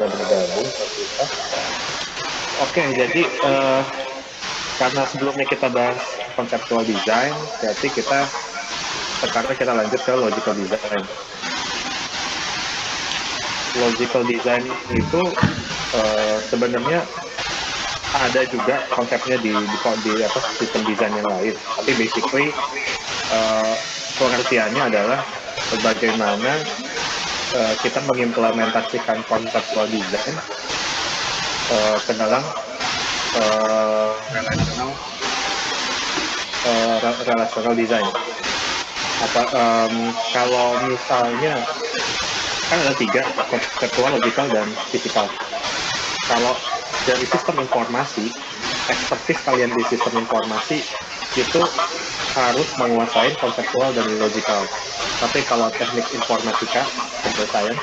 bergabung ke kita. Oke, jadi karena sebelumnya kita bahas conceptual design, berarti sekarang kita lanjut ke logical design. Logical design itu sebenarnya ada juga konsepnya di sistem desain yang lain. Tapi basically pengertiannya adalah bagaimana kita mengimplementasikan conceptual design ke dalam relational design. Kalau misalnya kan ada 3, konseptual, logical, dan physical. Kalau dari sistem informasi, expertise kalian di sistem informasi itu harus menguasai konseptual dan logical. Tapi kalau teknik informatika, computer science,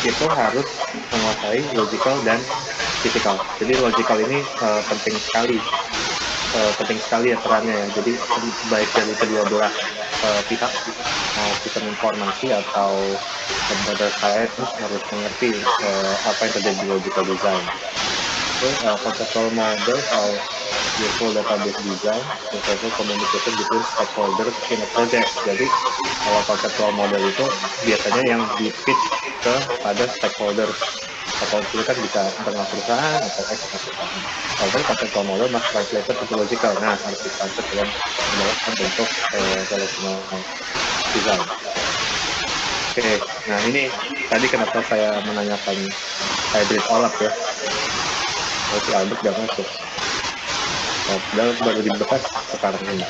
itu harus menguasai logical dan physical. Jadi logical ini penting sekali ya perannya ya. Jadi baik dari kedua belah pihak, mau sistem informasi atau computer science harus mengerti apa yang terjadi di logical design. Conceptual models are useful database design to enable communication between stakeholders in a project. Jadi kalau conceptual model itu biasanya yang di-pitch kepada stakeholders. Stakeholders itu kan bisa internal perusahaan atau eksternal perusahaan. Kalau conceptual model must translated to logical. Nah, harus ditranslate dalam bentuk relational design. Oke, nah ini tadi kenapa saya menanyakan hybrid OLAP ya. Si Albert gak masuk. Padahal baru dibahas sekarang ini.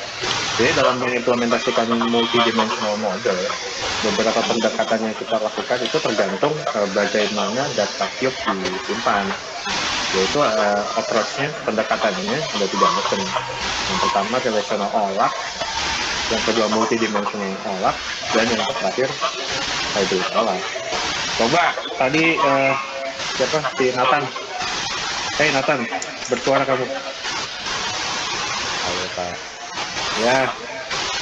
Jadi dalam mengimplementasikan multidimensional model, beberapa pendekatan yang kita lakukan itu tergantung bagaimana data cube disimpan. Yaitu approach-nya, pendekatannya ada 3 macam. Yang pertama relational OLAP, yang kedua multidimensional OLAP, dan yang terakhir hybrid OLAP. Coba tadi siapa? Si Nathan. Hey Nathan, bersuara kamu. Halo Pak. Ya,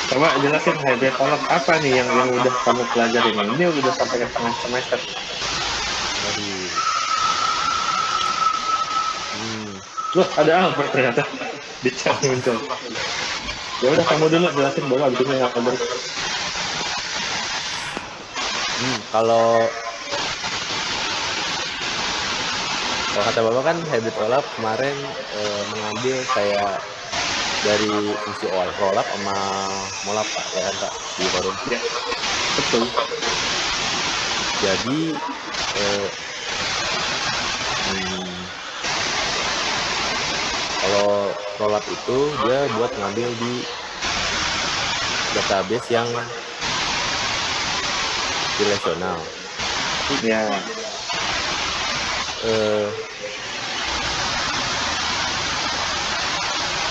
coba jelasin hybrid OLAP apa nih yang udah kamu pelajari nih? Ini udah sampai ke tengah semester. Waduh. Loh, ada Albert ternyata di chat muncul. Ya udah kamu dulu jelasin baru abis ini Albert. Kalau kata Bapak kan hybrid OLAP kemarin mengambil kayak dari fungsi OLAP sama MOLAP Pak, ya kan Pak, di forum. Ya, betul. Jadi kalau rollup itu dia buat ngambil di database yang relasional. Ya.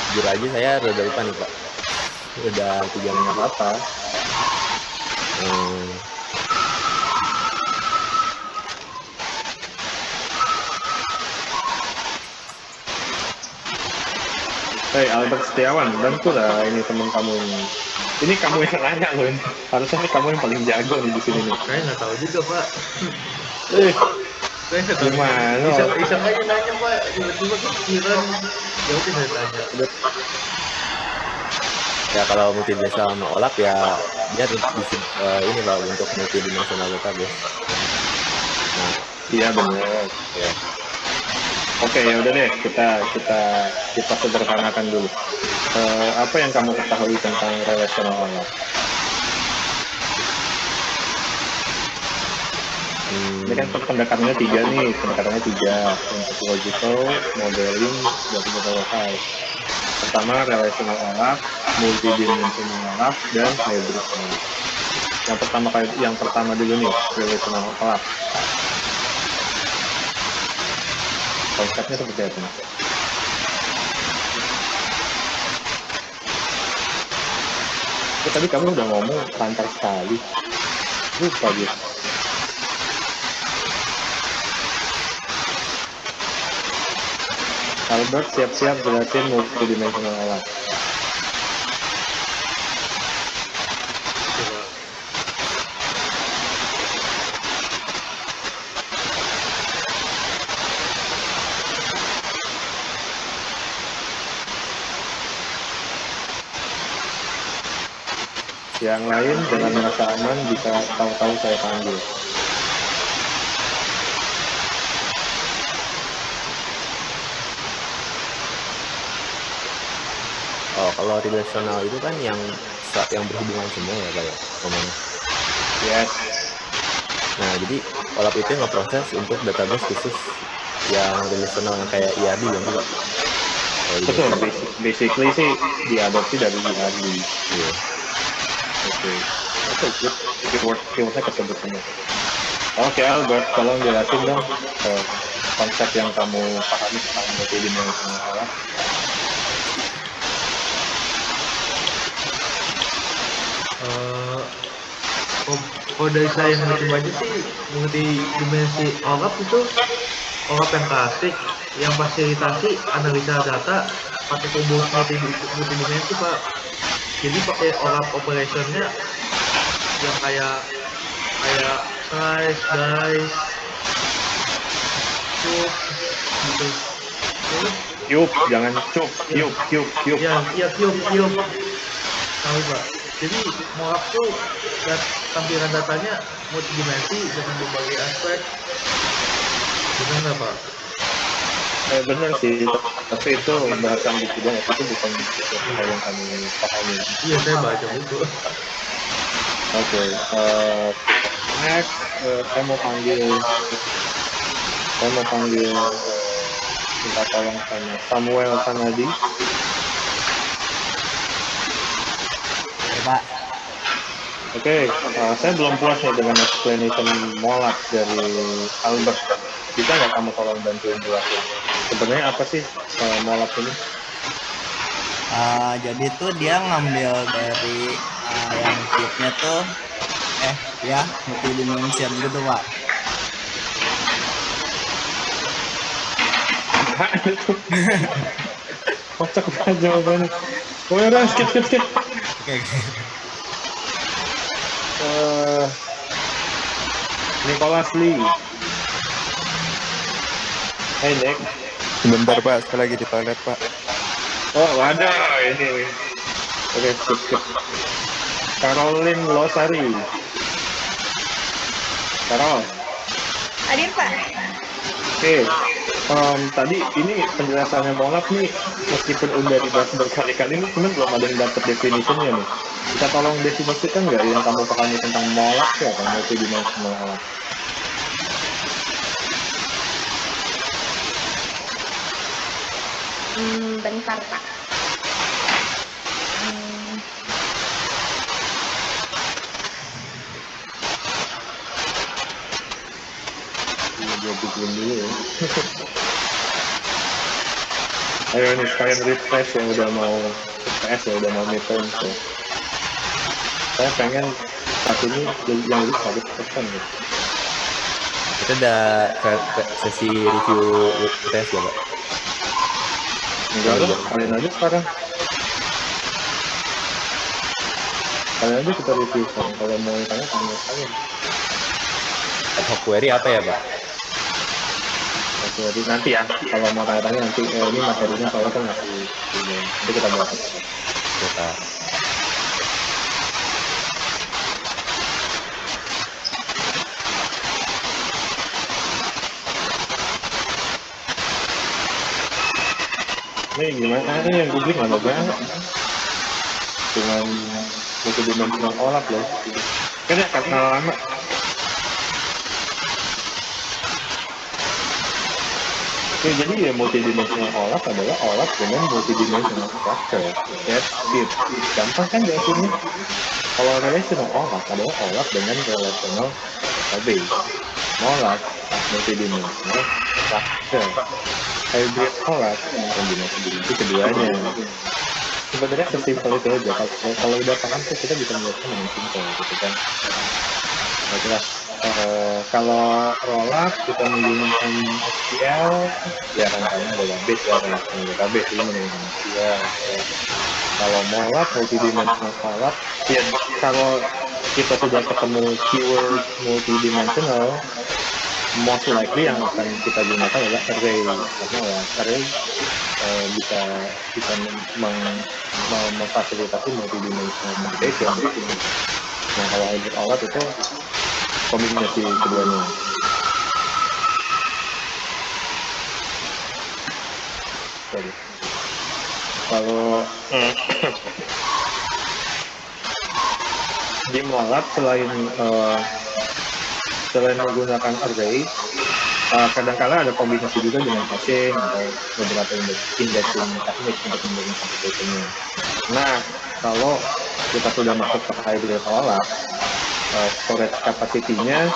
Jujur aja saya rada lupa nih Pak. Udah 3 minggu apa? Hey Albert Setiawan, bantulah ini teman kamu ini. Ini kamu yang nanya loh ini. Harusnya ini kamu yang paling jago nih di sini nih. Saya nggak tahu juga Pak. Saya nggak tahu. Gimana? Iseng aja nanya Pak, tiba-tiba kepikiran. Ya udah saya tanya. Ya kalau multidimensional sama OLAP ya dia ini Pak untuk multidimensional database. Nah, iya benar. Ya. Oke, ya udah deh kita sederhanakan dulu. Apa yang kamu ketahui tentang relational OLAP? Ini kan pendekatannya 3 nih, untuk logical, modeling, dan metodologi. Pertama relational OLAP, multidimensional OLAP, dan hybrid OLAP. Yang pertama dulu nih, relational OLAP. Konsepnya seperti apa? Tadi kamu udah ngomong lancar sekali. Lupa gitu. Albert siap-siap jelasin multidimensional OLAP. Yang lain dengan merasa aman bisa tahu-tahu saya panggil. Oh, kalau relasional itu kan yang berhubungan semua ya, Pak ya, ngomongnya. Yes. Nah, jadi OLAP itu ngeproses untuk database khusus yang relasional yang kayak ERD kan sih, Pak? Kalau di Betul, basic. basically sih diadopsi dari ERD. Iya. Oke, keywordnya kesebut semua. Oke, Albert, tolong jelasin dong konsep yang kamu pahami tentang multidimensional OLAP. Kalau dari saya yang baca sih multidimensi OLAP itu OLAP yang klasik yang fasilitasi analisa data pakai combo multidimensi Pak. Jadi pakai OLAP operationnya yang kayak size, dice, cube gitu. Terus Cube, jangan cube. ya cube. Tahu Pak. Jadi OLAP tuh tampilan datanya multidimensi dengan berbagai aspek. Benar nggak Pak? Bener sih, tapi itu bahasan buku banget, itu bukan hal yang kami pahami. Iya, saya baca buku. Oke, next saya mau panggil minta tolong sama Samuel Sanadi. Ya, Pak. Oke, saya belum puas nih dengan explanation MOLAP dari Albert. Bisa nggak kamu tolong bantuin jelasin? Sebenarnya apa sih MOLAP ini? Jadi tuh dia ngambil dari yang cube-nya tuh ya multidimension gitu Pak. Kocak banget jawabannya. Oh ya, skip. Oke. Nicholas Lee. Hey Nick. Sebentar Pak, saya lagi di toilet Pak. Oh waduh, ini. Oke, skip. Caroline Losari. Carol. Hadir Pak. Oke, tadi ini penjelasannya MOLAP nih, meskipun udah dibahas berkali-kali ini, cuman belum ada yang dapat definitionnya nih. Kita tolong definisikan nggak yang kamu pahami tentang MOLAP ya, apa multidimensional OLAP? Bentar Pak. Gue bikin dulu ya. Ayo nih sekalian refresh yang udah mau FPS ya, udah mau midterm ya. Saya pengen saat ini yang lebih 100% gitu. Kita ada sesi review UTS ya, Pak? Enggak lah, kalian aja sekarang. Kalian aja kita review sekarang. Kalau mau tanya, tanya kalian. Ad hoc query apa ya, Pak? Jadi nanti ya, kalau mau tanya-tanya nanti ini materinya soalnya kan masih nanti kita bahas. Kita ini gimana ini yang publik nggak banget, dengan multidimensional OLAP loh. Kan ya karena lama. Oke, jadi ya multidimensional OLAP adalah OLAP dengan multidimensional structure. That's it. Gampang kan jelasinnya? Kalau relational OLAP adalah OLAP dengan relational database. MOLAP multidimensional structure. Hybrid OLAP kombinasi itu keduanya. Sebenarnya sesimpel itu aja. Kalau udah paham tuh kita bisa melihatnya dengan simpel gitu kan. Nah, jelas. Kalau rollup kita menggunakan SQL, ya rangkaian database ya rangkaian database ini menggunakan SQL. Kalau MOLAP multidimensional OLAP, ya kalau kita sudah ketemu keyword multidimensional, most likely yang akan kita gunakan adalah array, karena ya array bisa memfasilitasi multidimensional computation. Nah, kalau hybrid OLAP itu kombinasi keduanya. Sorry. Kalau di MOLAP selain menggunakan array, kadang-kala ada kombinasi juga dengan hashing atau beberapa indexing teknik untuk membangun computation-nya. Nah, kalau kita sudah masuk ke hybrid OLAP, storage capacity-nya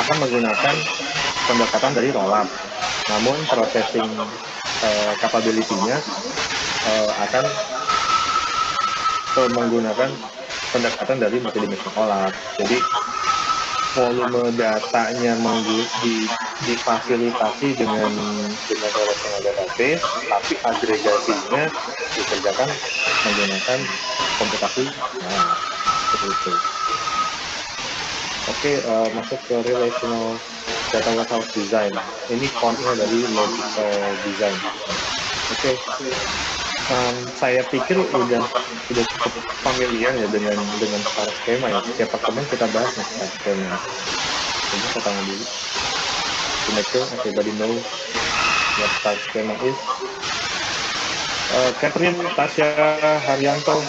akan menggunakan pendekatan dari rollup. Namun processing capability-nya akan menggunakan pendekatan dari multidimensional OLAP. Jadi volume datanya difasilitasi dengan relational database, tapi agregasinya dikerjakan menggunakan komputasi. Nah, seperti itu. Oke, masuk ke relational data warehouse design. Ini core-nya dari logical design. Oke. Saya pikir udah cukup familiar ya dengan star schema ya. Setiap pertemuan kita bahas star schema. Jadi saya tanya dulu. To make sure everybody know what star schema is. Catherine, Tasya, Haryanto.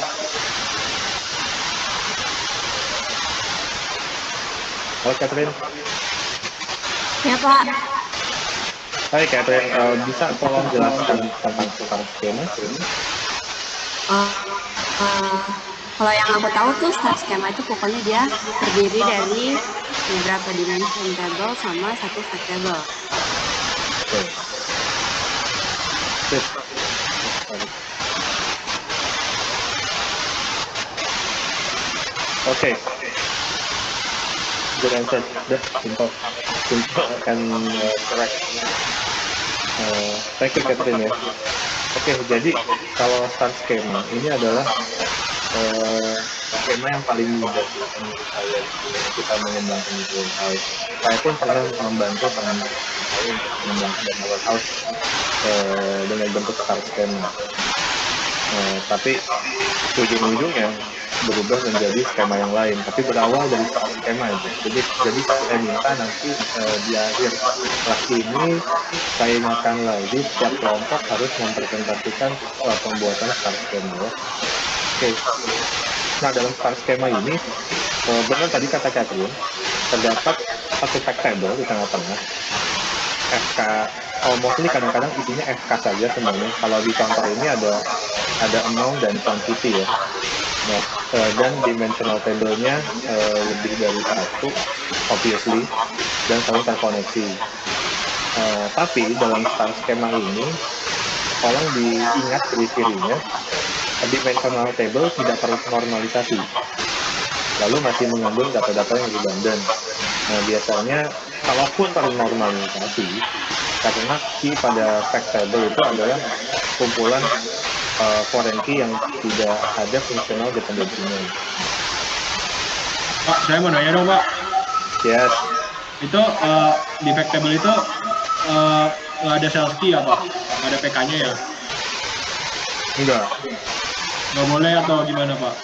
Halo Catherine. Ya Pak. Hai Catherine, bisa tolong jelaskan tentang star schema? Kalau yang aku tahu tuh star schema itu pokoknya dia terdiri dari beberapa dimension table sama satu fact table. Oke. Good answer. Simple and correct. Thank you Catherine ya. Oke, jadi kalau star schema ini adalah skema yang paling mudah menurut saya kita mengembangkan data warehouse. Saya pun pernah membantu teman-teman saya untuk mengembangkan data warehouse dengan bentuk star schema. Tapi ujung-ujungnya berubah menjadi skema yang lain, tapi berawal dari star schema itu. Jadi saya minta nanti di akhir kelas ini saya ingatkan lagi setiap kelompok harus mempresentasikan pembuatan star schema ya. Oke. Nah, dalam star schema ini benar tadi kata Catherine, terdapat satu fact table di tengah-tengah. FK mostly kadang-kadang isinya FK saja sebenarnya. Kalau di contoh ini ada amount dan quantity ya. Nah, dan dimensional table-nya lebih dari satu, obviously, dan saling terkoneksi. Tapi dalam star schema ini, tolong diingat ciri-cirinya, dimensional table tidak ternormalisasi, lalu masih mengandung data-data yang redundant. Nah, biasanya, kalaupun ternormalisasi, karena key pada fact table itu adalah kumpulan foreign key yang tidak ada fungsional dependensinya. Pak, saya mau nanya dong Pak. Yes. Itu di fact table itu nggak ada sales key ya Pak? Nggak ada PK-nya ya? Enggak. Nggak boleh atau gimana Pak?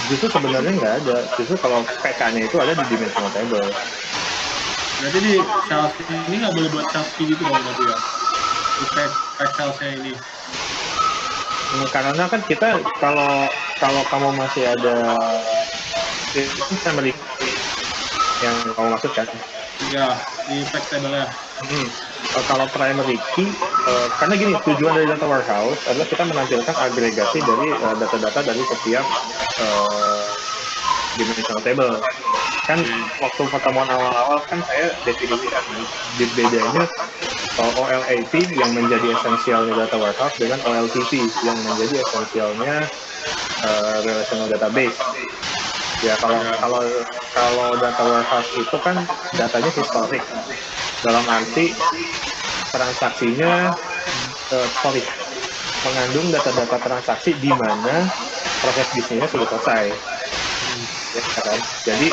Justru sebenarnya nggak ada. Justru kalau PK-nya itu ada di dimensional table. Berarti di sales ini nggak boleh buat sales key gitu dong berarti ya? Di fact salesnya ini. Karena kan kita kalau kamu masih ada itu primary yang kamu maksud kan? Iya, di fact table-nya. Kalau primary key, karena gini, tujuan dari data warehouse adalah kita menampilkan agregasi dari data-data dari setiap dimensional table. Kan waktu pertemuan awal-awal kan saya definisikan bedanya OLAP yang menjadi esensialnya data warehouse dengan OLTP yang menjadi esensialnya relational database. Ya kalau data warehouse itu kan datanya historik, dalam arti transaksinya mengandung data-data transaksi di mana proses bisnisnya sudah selesai. Ya, kan? Jadi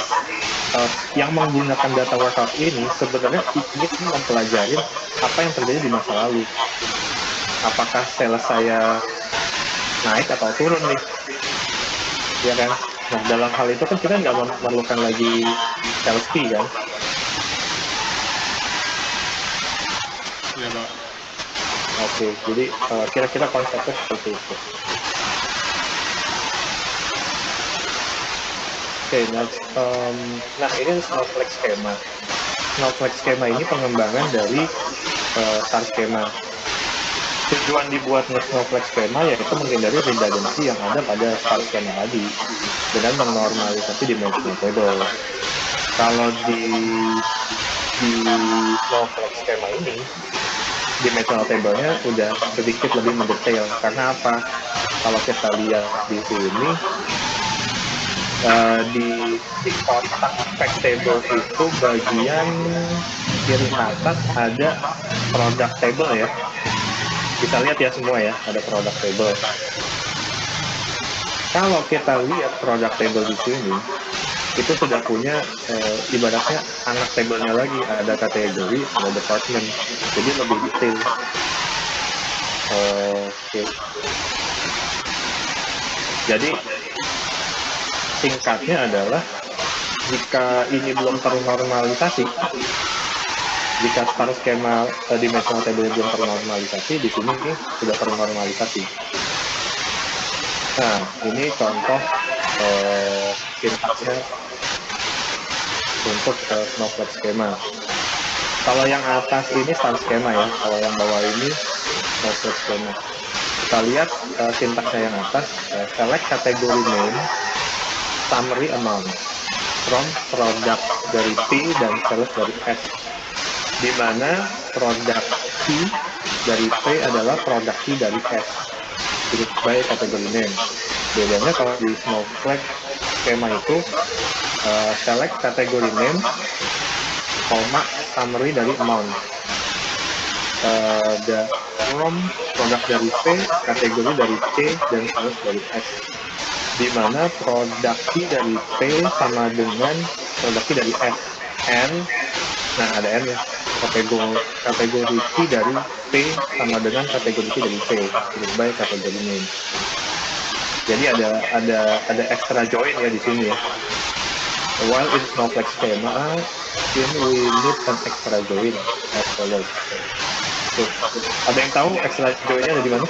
yang menggunakan data warehouse ini sebenarnya ingin mempelajari apa yang terjadi di masa lalu. Apakah sales saya naik atau turun nih, ya kan? Nah, dalam hal itu kan kita nggak memerlukan lagi sales fee kan? Iya, Pak. Oke, jadi kira-kira konsepnya seperti itu. Oke, nah ini Snowflake Schema. Snowflake Schema ini pengembangan dari star schema. Tujuan dibuatnya Snowflake Schema yaitu menghindari redundancy yang ada pada star schema tadi dengan menormalisasi dimensional table. Kalau di Snowflake Schema ini dimensional table-nya udah sedikit lebih mendetail. Karena apa? Kalau kita lihat di sini di kotak fact table itu bagian kiri atas ada product table ya. Bisa lihat ya semua ya, ada product table. Kalau kita lihat product table di sini, itu sudah punya ibaratnya anak tabelnya lagi, ada kategori, ada department, jadi lebih detail. Oke. Jadi singkatnya adalah jika ini belum ternormalisasi, jika star skema dimensional table belum ternormalisasi, di sini sudah ternormalisasi. Nah, ini contoh sintaksnya untuk Snowflake Schema. Kalau yang atas ini star schema ya, kalau yang bawah ini Snowflake Schema. Kita lihat sintaksnya yang atas, select category name, summary amount from product dari P dan sales dari S, di mana product P dari P adalah product P dari S, group by category name. Bedanya kalau di Snowflake Schema itu select category name, summary dari amount, from produk dari P, kategori dari C, dan sales dari S, di mana produk P dari P sama dengan produk P dari S, N, nah ada N ya, kategori P dari P sama dengan kategori P dari P, group by kategori name. Jadi ada extra join ya di sini ya. While in Snowflake Schema, we need an extra join as follows. Tuh, ada yang tahu extra join-nya ada di mana?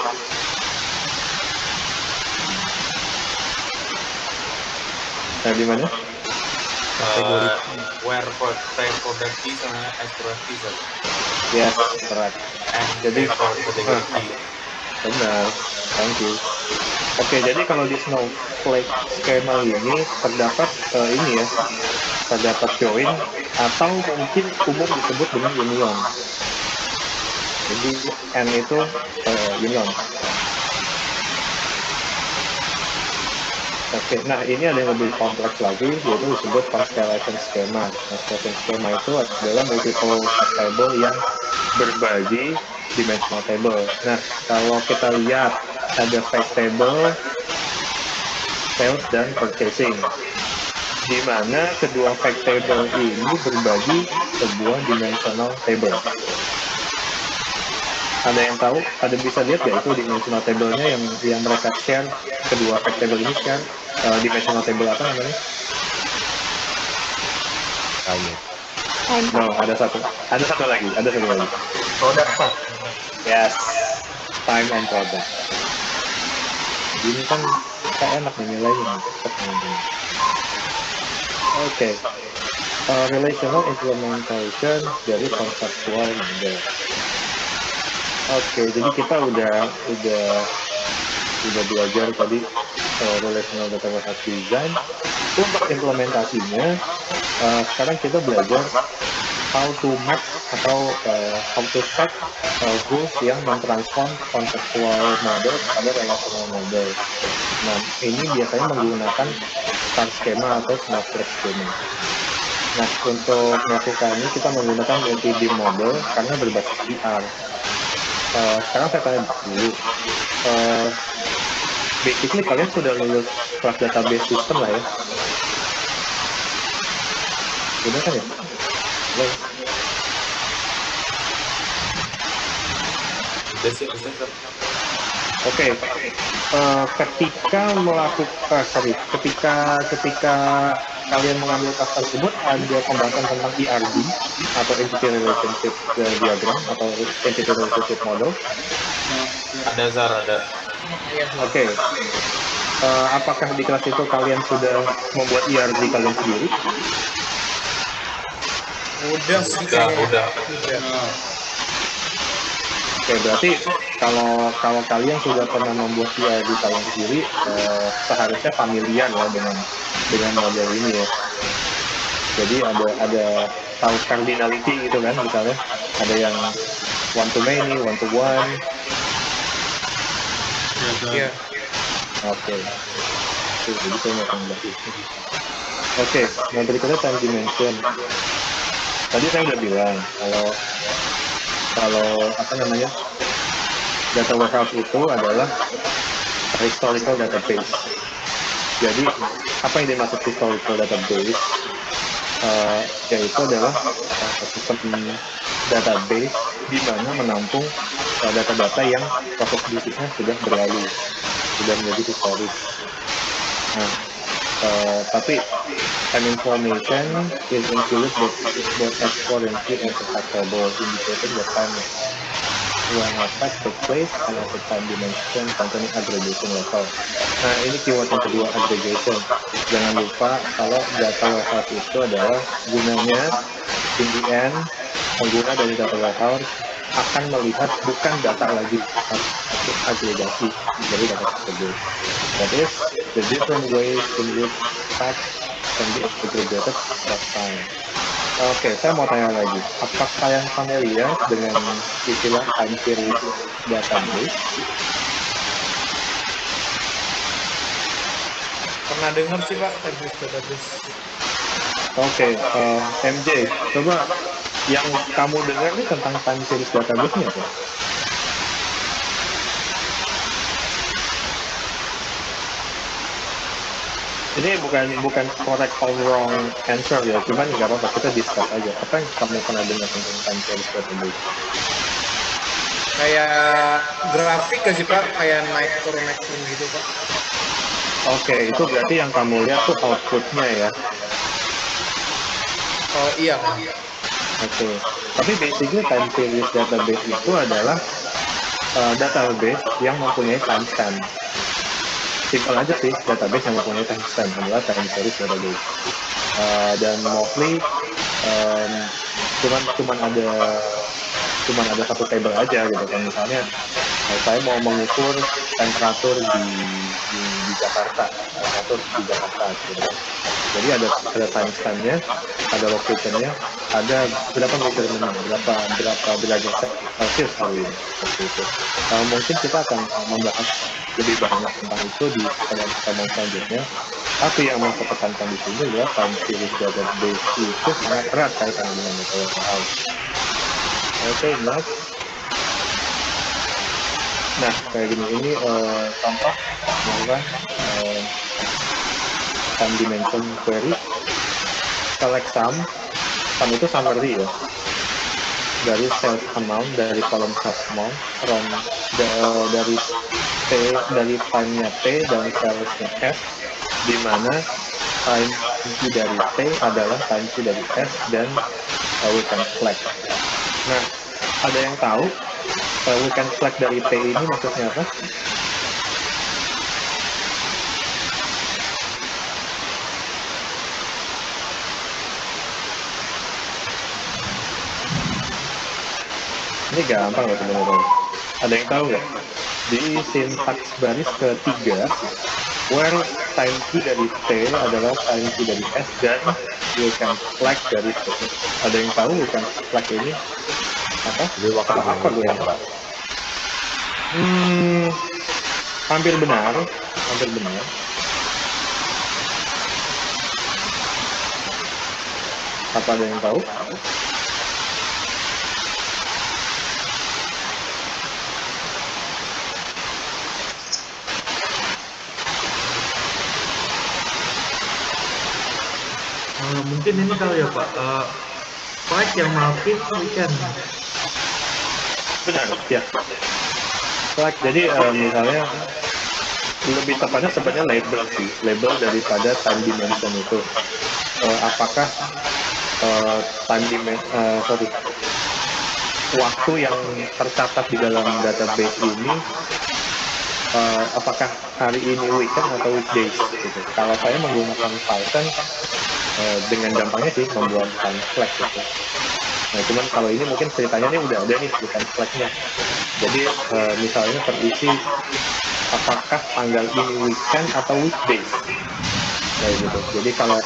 Nah, di mana? Where product key sama as product key. Yes, correct. Jadi kategori key. Benar, thank you. Oke, jadi kalau di Snowflake Schema ini terdapat ini ya, terdapat join atau mungkin umum disebut dengan union. Jadi N itu union. Oke, nah ini ada yang lebih kompleks lagi, yaitu disebut constellation schema. Constellation schema itu adalah multiple fact table yang berbagi dimensional table. Nah, kalau kita lihat ada fact table, sales dan purchasing, di mana kedua fact table ini berbagi sebuah dimensional table. Ada yang tahu? Ada bisa lihat nggak itu dimensional table-nya yang mereka share, kedua fact table ini share dimensional table apa namanya? No, ada satu lagi. Product. Yes, time and product. Ini kan kita enak nih nilainya. Oke. Relational implementation dari conceptual model. Oke, jadi kita udah belajar tadi relational data warehouse design. Untuk implementasinya, sekarang kita belajar how to map atau how to set rules yang mentransform conceptual model kepada relational model. Nah, ini biasanya menggunakan star schema atau Snowflake schema. Nah, untuk melakukannya kita menggunakan MTD model karena berbasis VR. Sekarang saya tanya dulu, basically kalian sudah lulus kelas database system lah ya? Udah kan ya? Halo? Udah sih, bisa. Oke, ketika kalian mengambil tas tersebut ada pembahasan tentang ERD atau Entity Relationship Diagram atau Entity Relationship Model. Ada Zar, ada. Oke, apakah di kelas itu kalian sudah membuat ERD kalian sendiri? Udah sih Udah. kayaknya. Oke, berarti kalau kalian sudah pernah membuat ERD kalian sendiri, seharusnya familiar ya dengan model ini ya. Jadi ada tahu cardinality gitu kan, misalnya ada yang one to many, one to one. Iya. Oke. Jadi saya mau tambah itu. Oke, nah berikutnya time dimension. Tadi saya udah bilang kalau apa namanya, data warehouse itu adalah historical database. Jadi apa yang dimaksud historical database? Yaitu adalah sistem database di mana menampung data-data yang proses bisnisnya sudah berlalu, sudah menjadi historis. Nah, tapi time information is included both as forensic and acceptable, indicating the time when attack take place and at the time dimension containing aggregation level. Nah, ini keyword yang kedua, aggregation. Jangan lupa kalau data warehouse itu adalah gunanya in the end, pengguna dari data warehouse akan melihat bukan data lagi, tapi agregasi dari data tersebut. That is the different ways in which facts can be aggregated across time. Oke, saya mau tanya lagi. Apakah kalian familiar dengan istilah time series database? Pernah dengar sih Pak, time series database. Oke, MJ, coba yang kamu dengar nih tentang time series database-nya apa? Ini bukan correct or wrong answer ya, cuman nggak apa-apa, kita discuss aja. Apa yang kamu pernah dengar tentang time series database? Kayak grafik gak sih Pak? Kayak naik turun gitu Pak. Oke, itu berarti yang kamu lihat tuh output-nya ya. Oh iya. Oke, tapi basically time series database itu adalah database yang mempunyai timestamp. Simple aja sih, database yang mempunyai timestamp adalah time series database. Dan mostly cuman ada satu table aja gitu kan. Misalnya saya mau mengukur temperatur di Jakarta, gitu kan. Jadi ada timestamp-nya, ada location-nya, ada berapa measurement, berapa derajat Celsius hari ini. Seperti itu. Mungkin kita akan membahas lebih banyak tentang itu di pertemuan selanjutnya. Tapi yang mau saya tekankan di sini adalah time series database itu sangat erat kaitannya dengan data warehouse. Oke, next. Nah, kayak gini, ini contoh melakukan time dimension query. Select sum itu summary ya, dari sales amount, dari column sales amount, from dari time-nya T dan sales-nya S, di mana time T dari T adalah time T dari S dan we can flag. Nah, ada yang tahu we can flag dari T ini maksudnya apa? Ini gampang loh sebenarnya. Ada yang tahu nggak? Di sintaks baris ketiga, where time T dari T adalah time T dari S dan we can flag dari T. Ada yang tahu we can flag ini apa? Jadi waktu Apa gue? Pak. Hampir benar. Apa ada yang tahu? Mungkin mungkin ini kali ya Pak, Spike yang maafin weekend. Benar, ya. Jadi misalnya lebih tepatnya sebenarnya label daripada time dimension itu. Apakah waktu yang tercatat di dalam database ini apakah hari ini weekend atau weekdays gitu. Kalau saya menggunakan Python dengan gampangnya sih membuat time flag gitu. Nah, cuman kalau ini mungkin ceritanya nih udah ada nih di time flag-nya. Jadi misalnya terisi apakah tanggal ini weekend atau weekdays. Kayak gitu. Jadi kalau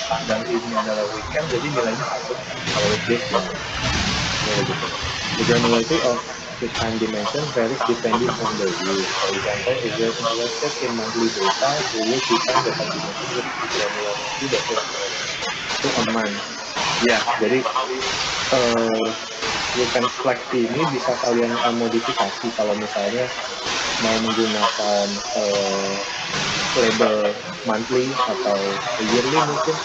tanggal ini adalah weekend, jadi nilainya 1. Kalau weekdays ya gitu. The granularity of the time dimension varies depending on the use. For example, if you're interested in monthly data, you will define the time dimension with granularity that to a month. Ya, jadi weekend flag ini bisa kalian modifikasi kalau misalnya mau menggunakan label monthly atau yearly mungkin.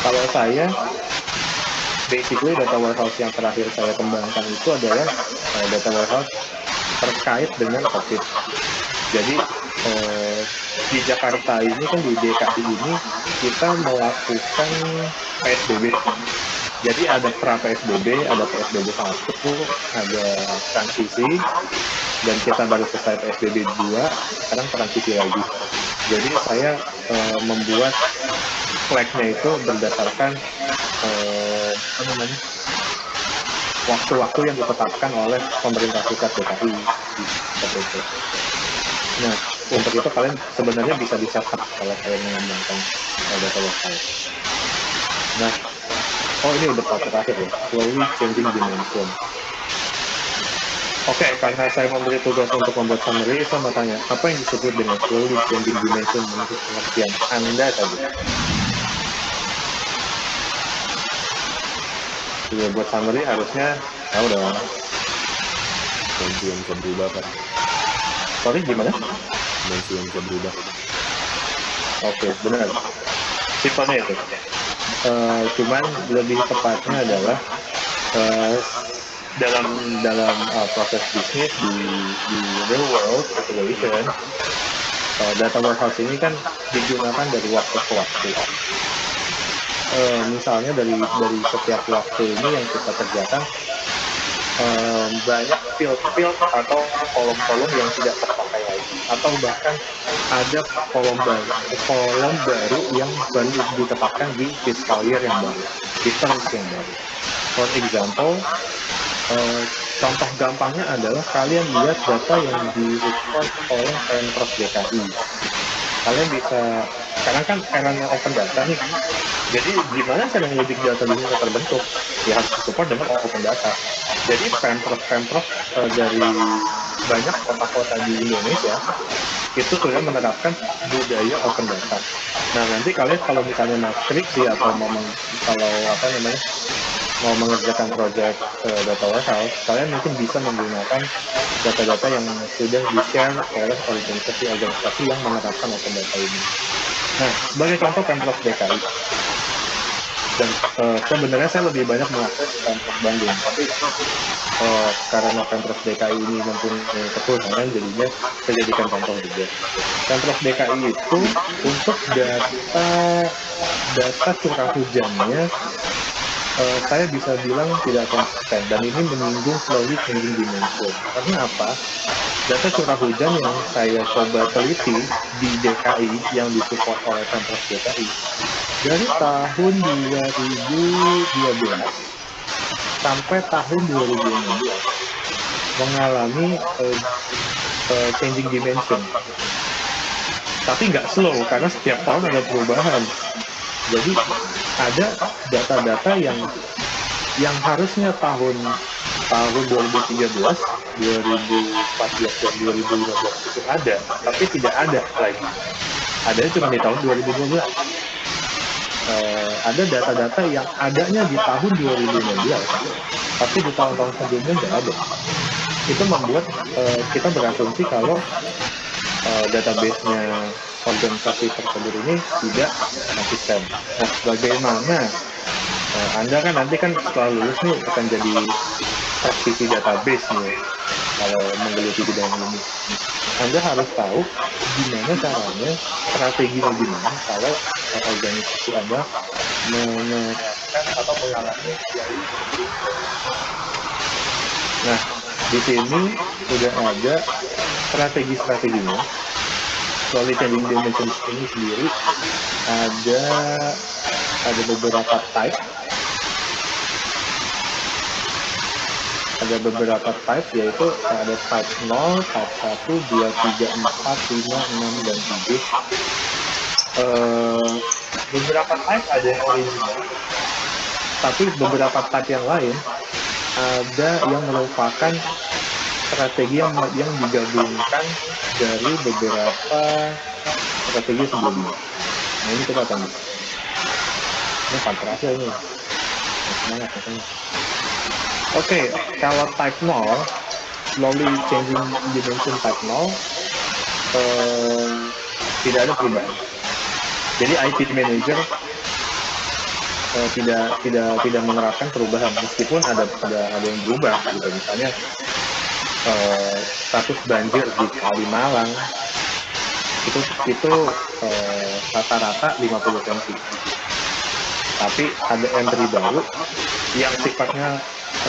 Kalau saya basically data warehouse yang terakhir saya kembangkan itu adalah data warehouse terkait dengan COVID. Jadi di Jakarta ini kan di DKI ini kita melakukan PSBB. Jadi ada pra-PSBB, ada PSBB 1, ada transisi, dan kita baru selesai PSBB 2, sekarang transisi lagi. Jadi saya membuat flag-nya itu berdasarkan waktu-waktu yang ditetapkan oleh pemerintah pusat DKI seperti itu. Nah, untuk itu kalian sebenarnya bisa dicatat kalau kalian mengembangkan data warehouse. Nah, ini udah part terakhir ya, slowly changing dimension. Oke, karena saya memberi tugas untuk membuat summary, saya mau tanya, apa yang disebut dengan slowly changing dimension menurut pengertian Anda tadi? Jadi buat summary harusnya tahu dong. Dimensi yang bisa berubah, Pak. Sorry, gimana? Dimensi yang bisa berubah. Oke, benar. Simpelnya itu. Cuman lebih tepatnya adalah dalam proses bisnis di real world situation, data warehouse ini kan digunakan dari waktu ke waktu. Misalnya dari setiap waktu ini yang kita kerjakan banyak field atau kolom-kolom yang tidak terpakai lagi, atau bahkan ada kolom baru yang baru ditetapkan di fiscal year yang baru, di terms yang baru. For example, contoh gampangnya adalah kalian lihat data yang di-report oleh Pemprov DKI. Kalian bisa, sekarang kan eranya open data nih, jadi gimana caranya big data ini terbentuk? Ya harus support dengan open data. Jadi Pemprov dari banyak kota-kota di Indonesia itu sudah menerapkan budaya open data. Nah, nanti kalian kalau misalnya mau skripsi atau mau mengerjakan proyek data warehouse, kalian mungkin bisa menggunakan data-data yang sudah di-share oleh organisasi yang menerapkan open data ini. Nah, sebagai contoh Pemprov DKI, dan sebenarnya saya lebih banyak mengakses Pemprov Bandung, tapi karena Pemprov DKI ini mempunyai ketuhanan, jadinya saya jadikan contoh juga. Pemprov DKI itu untuk data curah hujannya, saya bisa bilang tidak konsisten, dan ini menyinggung slowly changing dimension. Karena apa? Data curah hujan yang saya coba teliti di DKI yang disupport oleh Pemprov DKI dari tahun 2012 sampai tahun 2016 mengalami changing dimension. Tapi nggak slow, karena setiap tahun ada perubahan. Jadi ada data-data yang harusnya tahun 2013, 2014, dan 2015 itu ada, tapi tidak ada lagi. Adanya cuma di tahun 2012. Ada data-data yang adanya di tahun 2016, tapi di tahun-tahun sebelumnya nggak ada. Itu membuat kita berasumsi kalau database-nya organisasi prosedur ini tidak konsisten. Nah, bagaimana Anda kan nanti kan setelah lulus nih akan jadi praktisi database nih kalau menggeluti bidang ini. Anda harus tahu gimana caranya, strateginya gimana kalau organisasi Anda menerapkan atau mengalami dari. Nah, di sini sudah ada strategi-strateginya. Slowly changing dimensions ini sendiri ada beberapa type. Ada beberapa type, yaitu ada type 0, type 1, 2, 3, 4, 5, 6, dan 7. Beberapa type ada yang original, tapi beberapa type yang lain ada yang merupakan strategi yang digabungkan dari beberapa strategi sebelumnya. Nah, ini kita akan bisa. Ini pantrasnya ini. Semangat katanya. Oke, kalau type 0, slowly changing dimension type 0, tidak ada perubahan. Jadi IT manager tidak menerapkan perubahan, meskipun ada yang berubah, gitu. Misalnya status banjir di Kalimalang itu rata-rata 50 cm. Tapi ada entry baru yang sifatnya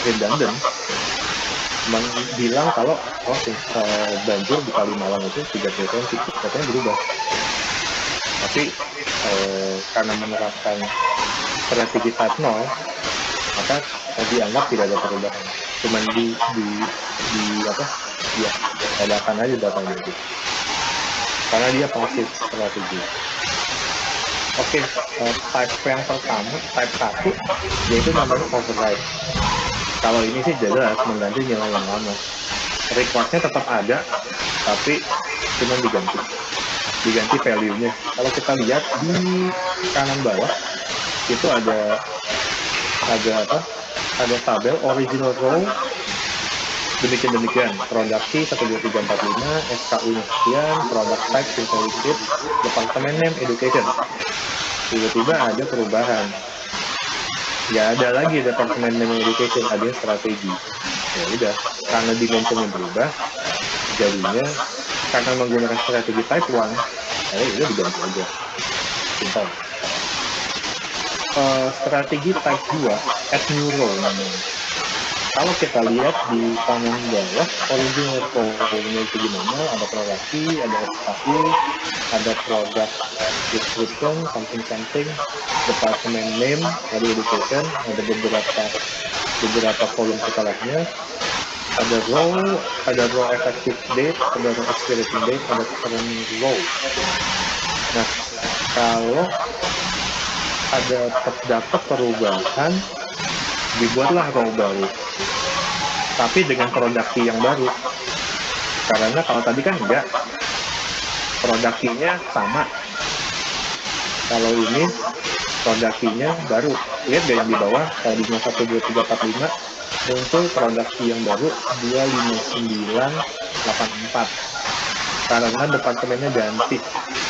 redundant bilang kalau banjir di Kalimalang itu 30 cm, katanya berubah. Tapi karena menerapkan strategi type 0, maka dianggap tidak ada perubahan. Cuman adakan aja datanya itu. Karena dia pasif strategi. Oke, type yang pertama, type 1, yaitu namanya override. Kalau ini sih jelas mengganti nilai yang lama. Record-nya tetap ada, tapi cuma diganti value-nya. Kalau kita lihat di kanan bawah, itu ada tabel original row, demikian product key 12345, SKU-nya sekian, product type intelligent, department name education. Tiba-tiba ada perubahan, nggak ada lagi department name education, ada strategi. Ya udah, karena dimensionnya berubah, jadinya karena menggunakan strategi type 1, udah diganti aja. Simple. Strategi type 2, add new row namanya. Kalau kita lihat di kanan bawah, original row-nya itu gimana? Ada product key, ada SKU, ada product description, something, department name, ada education, ada beberapa kolom setelahnya, ada row effective date, ada row expiration date, ada current row. Nah, kalau ada terdapat perubahan, dibuatlah row baru, tapi dengan produk key yang baru. Karena kalau tadi kan enggak, produk key-nya sama. Kalau ini produk key-nya baru. Lihat gak yang di bawah, tadinya 12345, muncul produk key yang baru 25984. Karena departemennya ganti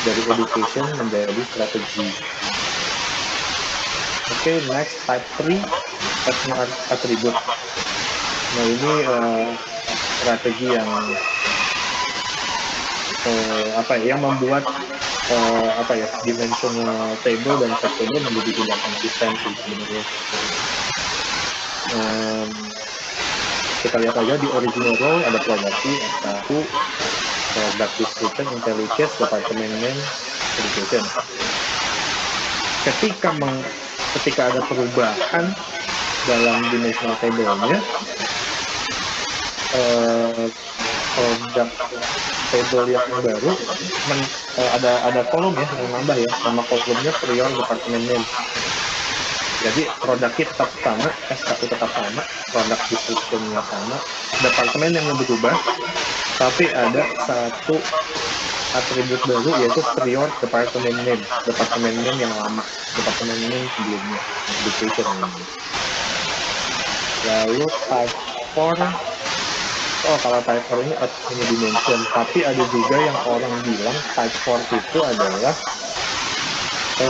dari education menjadi strategi. Oke, next type 3, personal attribute. Nah, ini strategi yang membuat dimensional table dan set table menjadi tidak konsisten sih sebenarnya. Kita lihat aja di original row ada product key, SKU, product description, intelligence, department name, education. Ketika ada perubahan dalam dimensional table-nya, produk table yang baru ada kolom ya yang nambah ya, nama kolomnya prior department name. Jadi produk kit tetap sama, SKU tetap sama, produk description-nya sama, departemen yang berubah, tapi ada satu atribut baru yaitu prior department name yang lama, department name sebelumnya, education namanya. Lalu type 4 oh kalau type 4 ini add mini dimension, tapi ada juga yang orang bilang type 4 itu adalah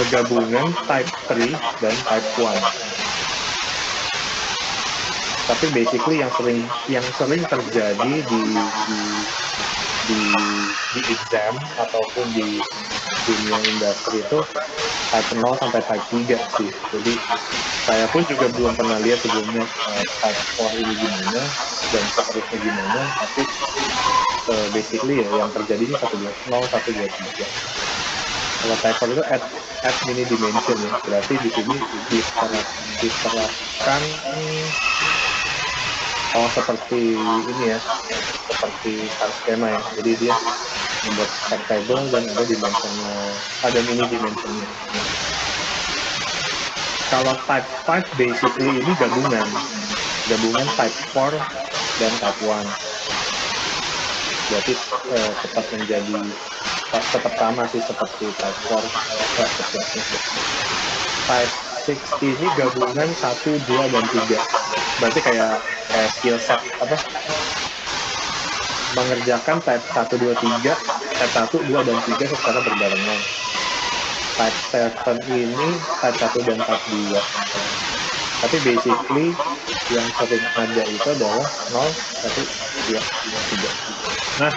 gabungan type 3 dan type 1. Tapi basically yang sering terjadi di exam ataupun di dunia industri itu type 0 sampai type 3 sih. Jadi saya pun juga belum pernah lihat sebelumnya type 4 ini gimana dan seterusnya gimana, tapi basically ya yang terjadi ini 1, 2, 0, 1, 2, 3. Kalau type 4 itu add mini dimension ya, berarti di sini diterapkan seperti ini ya, seperti star schema ya. Jadi dia membuat stack table dan ada dimensionnya, ada mini dimensionnya. Kalau type 5 basically ini gabungan type 4 dan type 1. Berarti tetap sama sih seperti type 4. Type 6 ini gabungan 1, 2, dan 3. Berarti kayak skill set mengerjakan type 1, 2, 3, type 1, 2, dan 3 secara berbarengan. Type 7 ini type 1 dan type 2. Tapi basically yang sering ada itu adalah 0, 1, 2, 3. Nah,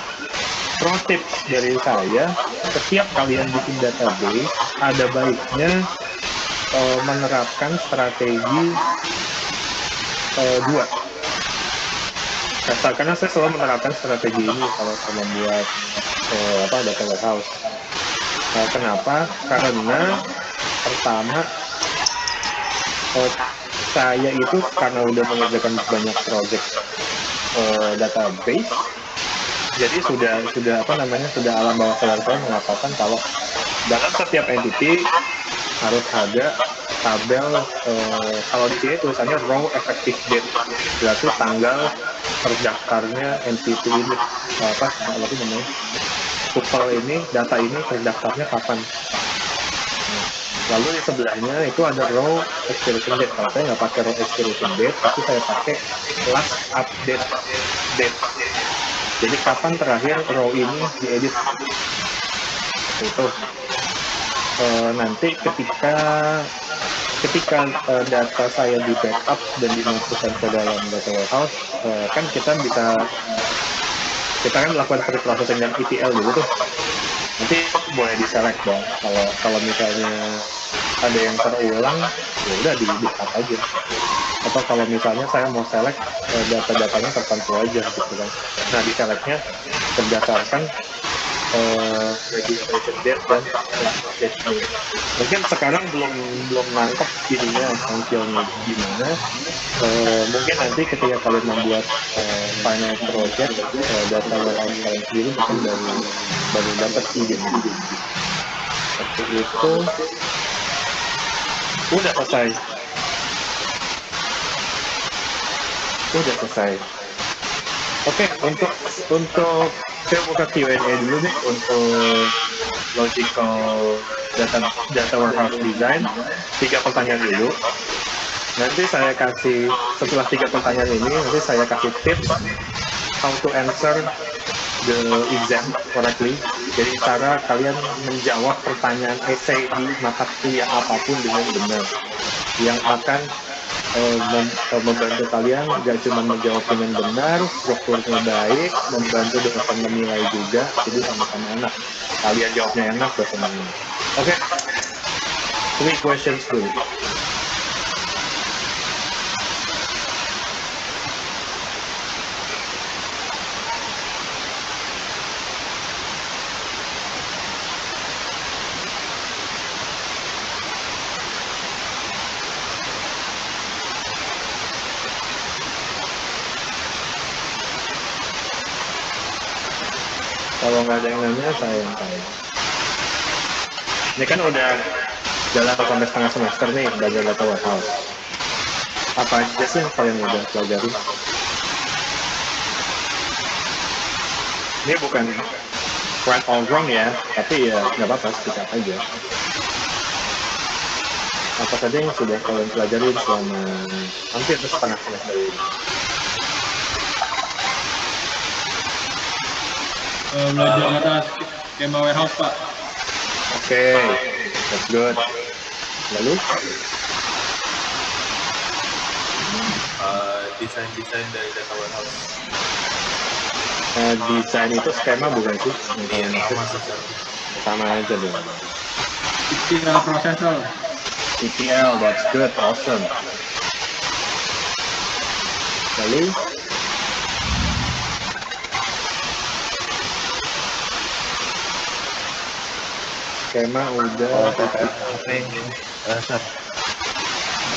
pro tips dari saya, setiap kalian bikin database, ada baiknya menerapkan strategi 2. Karena saya selalu menerapkan strategi ini kalau saya membuat data warehouse. Kenapa? Karena pertama saya itu karena udah mengerjakan banyak project database, jadi sudah alam bawah sadar saya mengatakan kalau dalam setiap entity harus ada tabel, kalau di sini tulisannya raw effective date, berarti tanggal terdaftarnya entity ini, tuple ini, data ini terdaftarnya kapan. Lalu di sebelahnya itu ada raw expiration date. Kalau saya nggak pakai raw expiration date, tapi saya pakai last update date. Jadi kapan terakhir raw ini diedit. Itu nanti ketika data saya di backup dan dimasukkan ke dalam data warehouse, kan kita kan melakukan pre-processing dan ETL dulu tuh. Nanti boleh di-select dong. Kalau misalnya ada yang terulang, ya udah di-cut aja. Atau kalau misalnya saya mau select data-datanya tertentu aja gitu kan. Nah, di-selectnya berdasarkan registration date dan last update date. Mungkin sekarang belum nangkep ininya, essentialnya gimana. Mungkin nanti ketika kalian membuat final project, data warehouse kalian sendiri mungkin baru dapat ide. Seperti itu. Udah selesai. Oke, untuk saya buka Q&A dulu nih untuk logical data warehouse design. 3 pertanyaan dulu. Nanti saya kasih, setelah 3 pertanyaan ini, nanti saya kasih tips how to answer the exam correctly. Jadi cara kalian menjawab pertanyaan essay di mata kuliah apapun dengan benar, yang akan membantu kalian gak cuma menjawab dengan benar, strukturnya baik, membantu dapat menilai juga, jadi sama-sama enak. Kalian jawabnya enak, gak senang. Oke, 3 questions dulu. Kalau nggak ada yang nanya, saya yang tanya. Ini kan udah jalan sampai setengah semester nih, belajar data warehouse. Apa aja sih yang kalian udah pelajari? Ini bukan right or wrong ya, tapi ya nggak apa-apa, speak up aja. Apa saja yang sudah kalian pelajari selama hampir setengah semester ini? belajar data skema warehouse Pak. Oke, that's good. Lalu? Desain dari data warehouse. Desain itu skema bukan sih? Iya, sama sih. Sama aja dong. ETL processor. ETL, that's good, awesome. Lalu? Skema udah.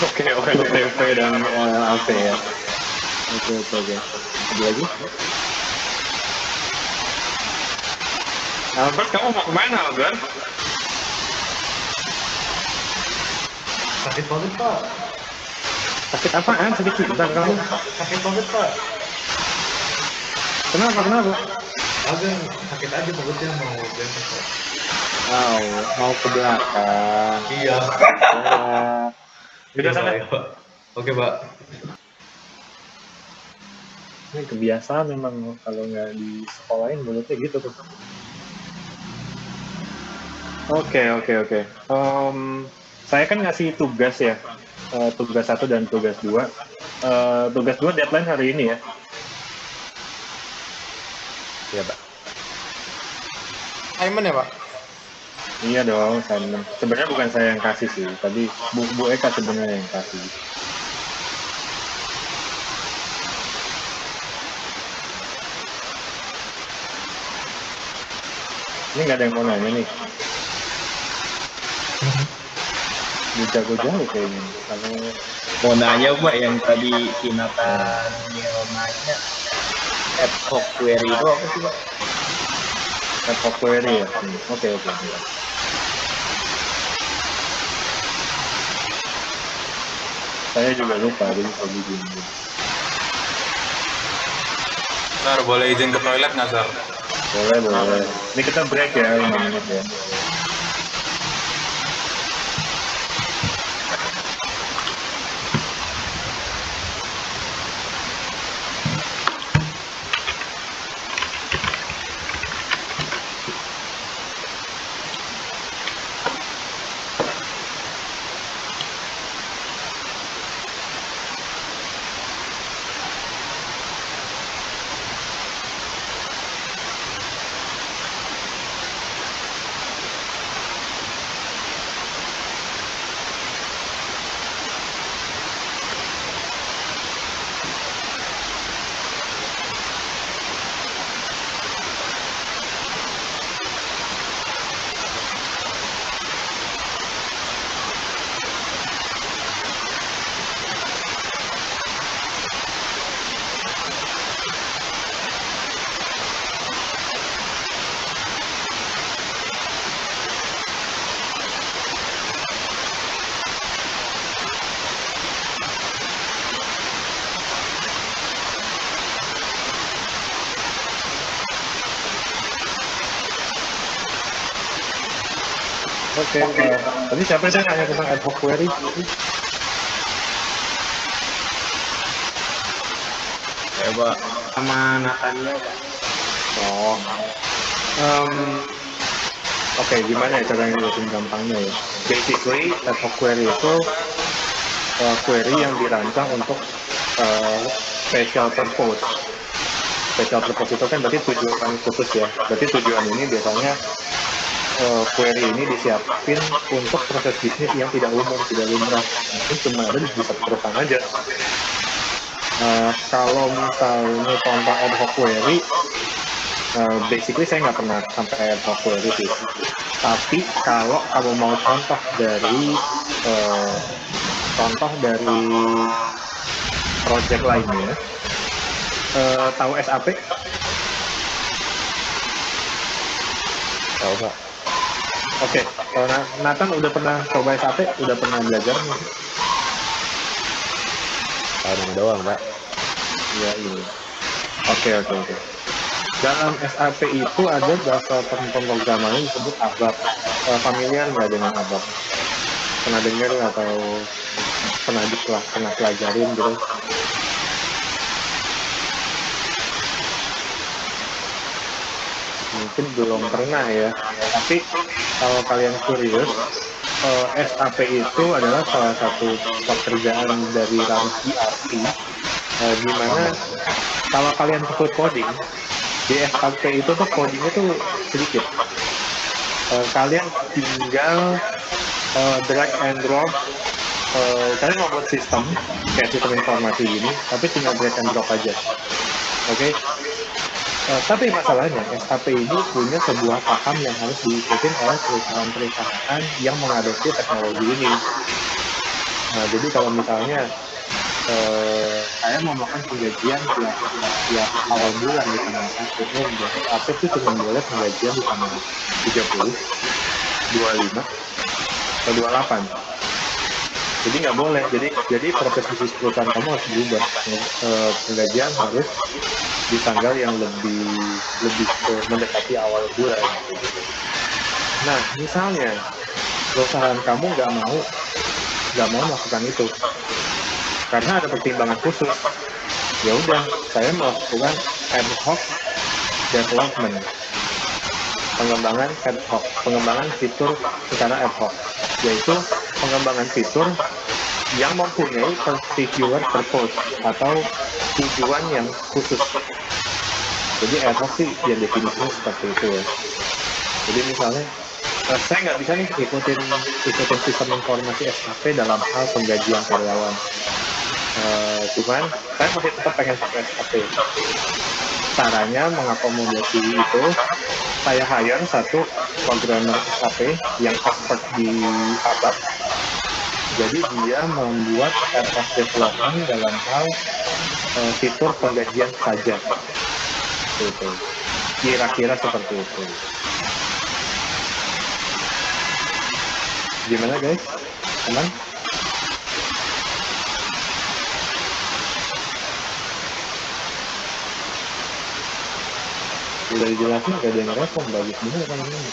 Oke, OLTP dan AP ya. Oke. Ada lagi? Albert, kamu mau kemana, Albert? Sakit banget Pak. Sakit apaan? Sakit cinta kamu? Sakit banget Pak. Kenapa? Agak sakit aja perutnya mau benteng Pak. Mau ke belakang. Iya. Udah sana. Iya, Pak. Oke Pak. Ini kebiasaan memang kalau nggak di sekolahin mulutnya gitu tuh. Oke. Saya kan ngasih tugas ya, tugas 1 dan tugas 2. Tugas 2 deadline hari ini ya. Iya Pak. Simon ya Pak? Iya dong, Simon. Sebenarnya bukan saya yang kasih sih, tadi Bu Eka sebenarnya yang kasih. Ini nggak ada yang mau nanya nih. Jago-jago kayaknya. Kalau Mau nanya Pak, yang tadi si Nathaniel nanya ad hoc query itu apa sih Pak? ad hoc query ya. Oke. Saya juga lupa, jadi saya begini. Sar, boleh izin ke toilet nggak Sar? Boleh. Ini kita break ya, 5 menit ya. Oke, tadi siapa sih nanya tentang ad hoc query? Ya Pak, sama Nathaniel Pak. Oke, gimana ya cara yang jelasin gampangnya ya? Basically, ad hoc query itu query yang dirancang untuk special purpose. Special purpose itu kan berarti tujuan khusus ya. Berarti tujuan ini biasanya query ini disiapin untuk proses bisnis yang tidak umum, tidak lumrah. Mungkin cuma ada di satu perusahaan aja. Kalau misalnya contoh ad hoc query, basically saya nggak pernah sampai ad hoc query sih. Tapi kalau kamu mau contoh dari project lainnya, tahu SAP? Tahu Pak. Oke, kalau Nathan udah pernah coba SAP, udah pernah belajar nggak? Tahu nama doang Pak. Iya. Oke. Dalam SAP itu ada bahasa pemrograman yang disebut ABAP. Familiar nggak dengan ABAP? Pernah dengar atau pernah pelajarin gitu? mungkin belum pernah ya. Tapi kalau kalian curious, SAP itu adalah salah satu pekerjaan dari ranah ERP, di mana kalau kalian ikut coding, di SAP itu tuh codingnya tuh sedikit. Kalian tinggal drag and drop, kalian mau buat sistem kayak sistem informasi gini, tapi tinggal drag and drop aja. Oke? Tapi masalahnya SAP ini punya sebuah paham yang harus diikuti oleh perusahaan-perusahaan yang mengadopsi teknologi ini. Nah, jadi kalau misalnya saya mau melakukan penggajian tiap awal bulan di tanggal 1, SAP itu cuma boleh penggajian di tanggal 30, 25, atau 28. Jadi nggak boleh. Jadi proses bisnis perusahaan kamu harus berubah. Penggajian harus di tanggal yang lebih mendekati awal bulan. Nah, misalnya perusahaan kamu nggak mau melakukan itu karena ada pertimbangan khusus. Ya udah, saya melakukan ad hoc development, pengembangan fitur secara ad hoc, yaitu pengembangan fitur yang mempunyai particular purpose atau tujuan yang khusus. Jadi ad hoc sih ya definisinya seperti itu ya. Jadi misalnya saya nggak bisa nih ikutin sistem informasi SAP dalam hal penggajian karyawan. Cuman saya masih tetap pengen pakai SAP. Caranya mengakomodasi itu, saya hire satu programmer SAP yang expert di ABAP. Jadi dia membuat ad hoc development dalam hal fitur penggajian saja. Itu kira-kira seperti itu. Gimana guys? Aman? Udah dijelasin, gak ada yang respon, bagus bener kan ini.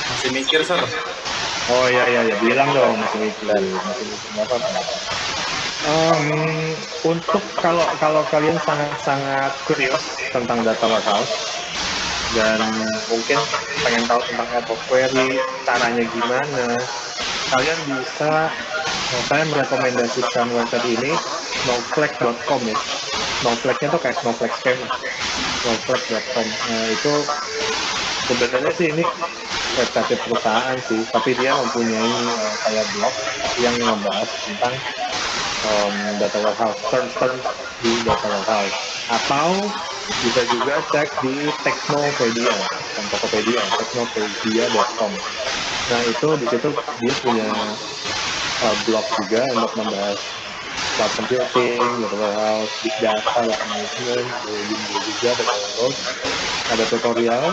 Masih mikir, Sir. Oh ya, bilang dong masih mikir nggak apa-apa. Untuk kalau kalian sangat curious tentang data warehouse dan mungkin pengen tahu tentang ad hoc query, caranya gimana, kalian bisa, saya merekomendasikan website ini, snowflake.com ya. Snowflake-nya tuh kayak snowflake schema, snowflake.com. Nah, itu sebenarnya sih ini website perusahaan sih, tapi dia mempunyai kayak blog yang ngebahas tentang data warehouse, term di data warehouse. Atau bisa juga cek di Technopedia, bukan Tokopedia, technopedia.com. Nah itu di situ dia punya blog juga untuk membahas cloud computing, data warehouse, big data, data management, juga data warehouse. Ada tutorial,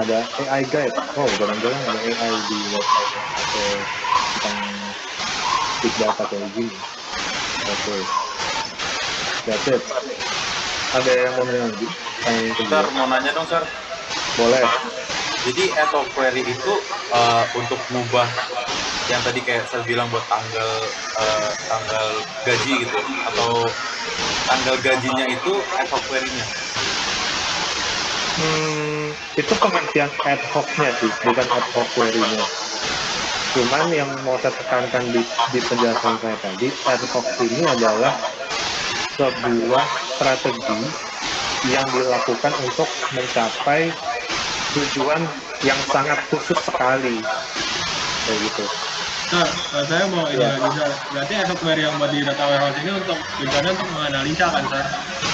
ada AI guide. Oh, jarang-jarang ada AI di website tentang big data kayak gini. Oke. That's it. Ada yang mau nanya lagi? Sir, mau nanya dong, Sir. Boleh. Jadi ad hoc query itu untuk mengubah yang tadi kayak saya bilang buat tanggal gaji gitu, atau tanggal gajinya itu ad hoc query-nya? Itu pengertian ad hoc-nya sih, bukan ad hoc query-nya. Cuman yang mau saya tekankan di penjelasan saya tadi, ad hoc ini adalah sebuah strategi yang dilakukan untuk mencapai tujuan yang sangat khusus sekali, kayak gitu. Nah, saya mau ini lagi, Sar. Berarti ad hoc query yang buat di data warehouse ini untuk tujuannya untuk menganalisa kan, Sar?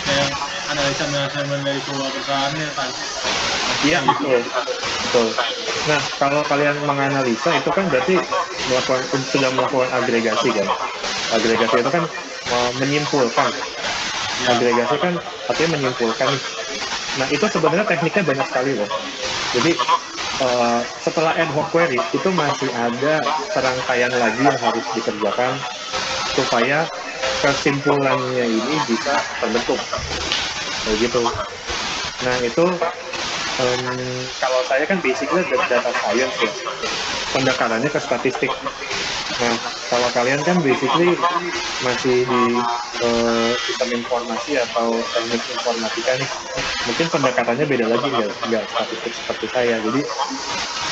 Kayak analisa manajemen dari sebuah perusahaannya kan? Iya, betul. Nah, kalau kalian menganalisa itu kan berarti sudah melakukan agregasi kan? Agregasi itu kan menyimpulkan. Agregasi kan artinya menyimpulkan. Nah, itu sebenarnya tekniknya banyak sekali loh. Jadi setelah ad hoc query itu masih ada serangkaian lagi yang harus dikerjakan supaya kesimpulannya ini bisa terbentuk kayak gitu. Nah itu kalau saya kan basicnya data science ya, pendekatannya ke statistik. Nah kalau kalian kan basically masih di sistem informasi atau teknik informatika nih, mungkin pendekatannya beda lagi, nggak statistik seperti saya. Jadi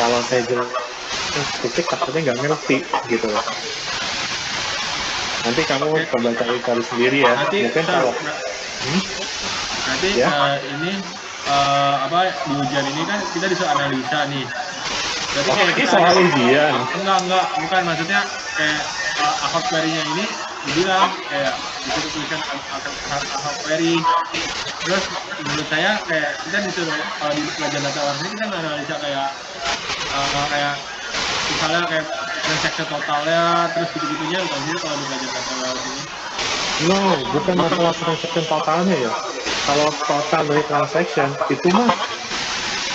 kalau saya jelasin statistik takutnya nggak ngerti gitu loh. Nanti kamu coba cari sendiri ya. Nanti Mungkin kalau nanti Ya. ini di ujian ini kan kita disuruh analisa nih. Jadi kayak ini kita soal ujian. enggak, bukan, maksudnya kayak akun query-nya ini dibilang kayak disuruh tulisan akun query. Terus menurut saya kayak kita disuruh kalau di pelajaran data warehouse ini kita analisa kayak misalnya kayak transaksi totalnya, terus gitu-gitunya. Kalau di pelajaran data warehouse ini No, bukan masalah transaction totalnya ya. Kalau total dari transaction itu mah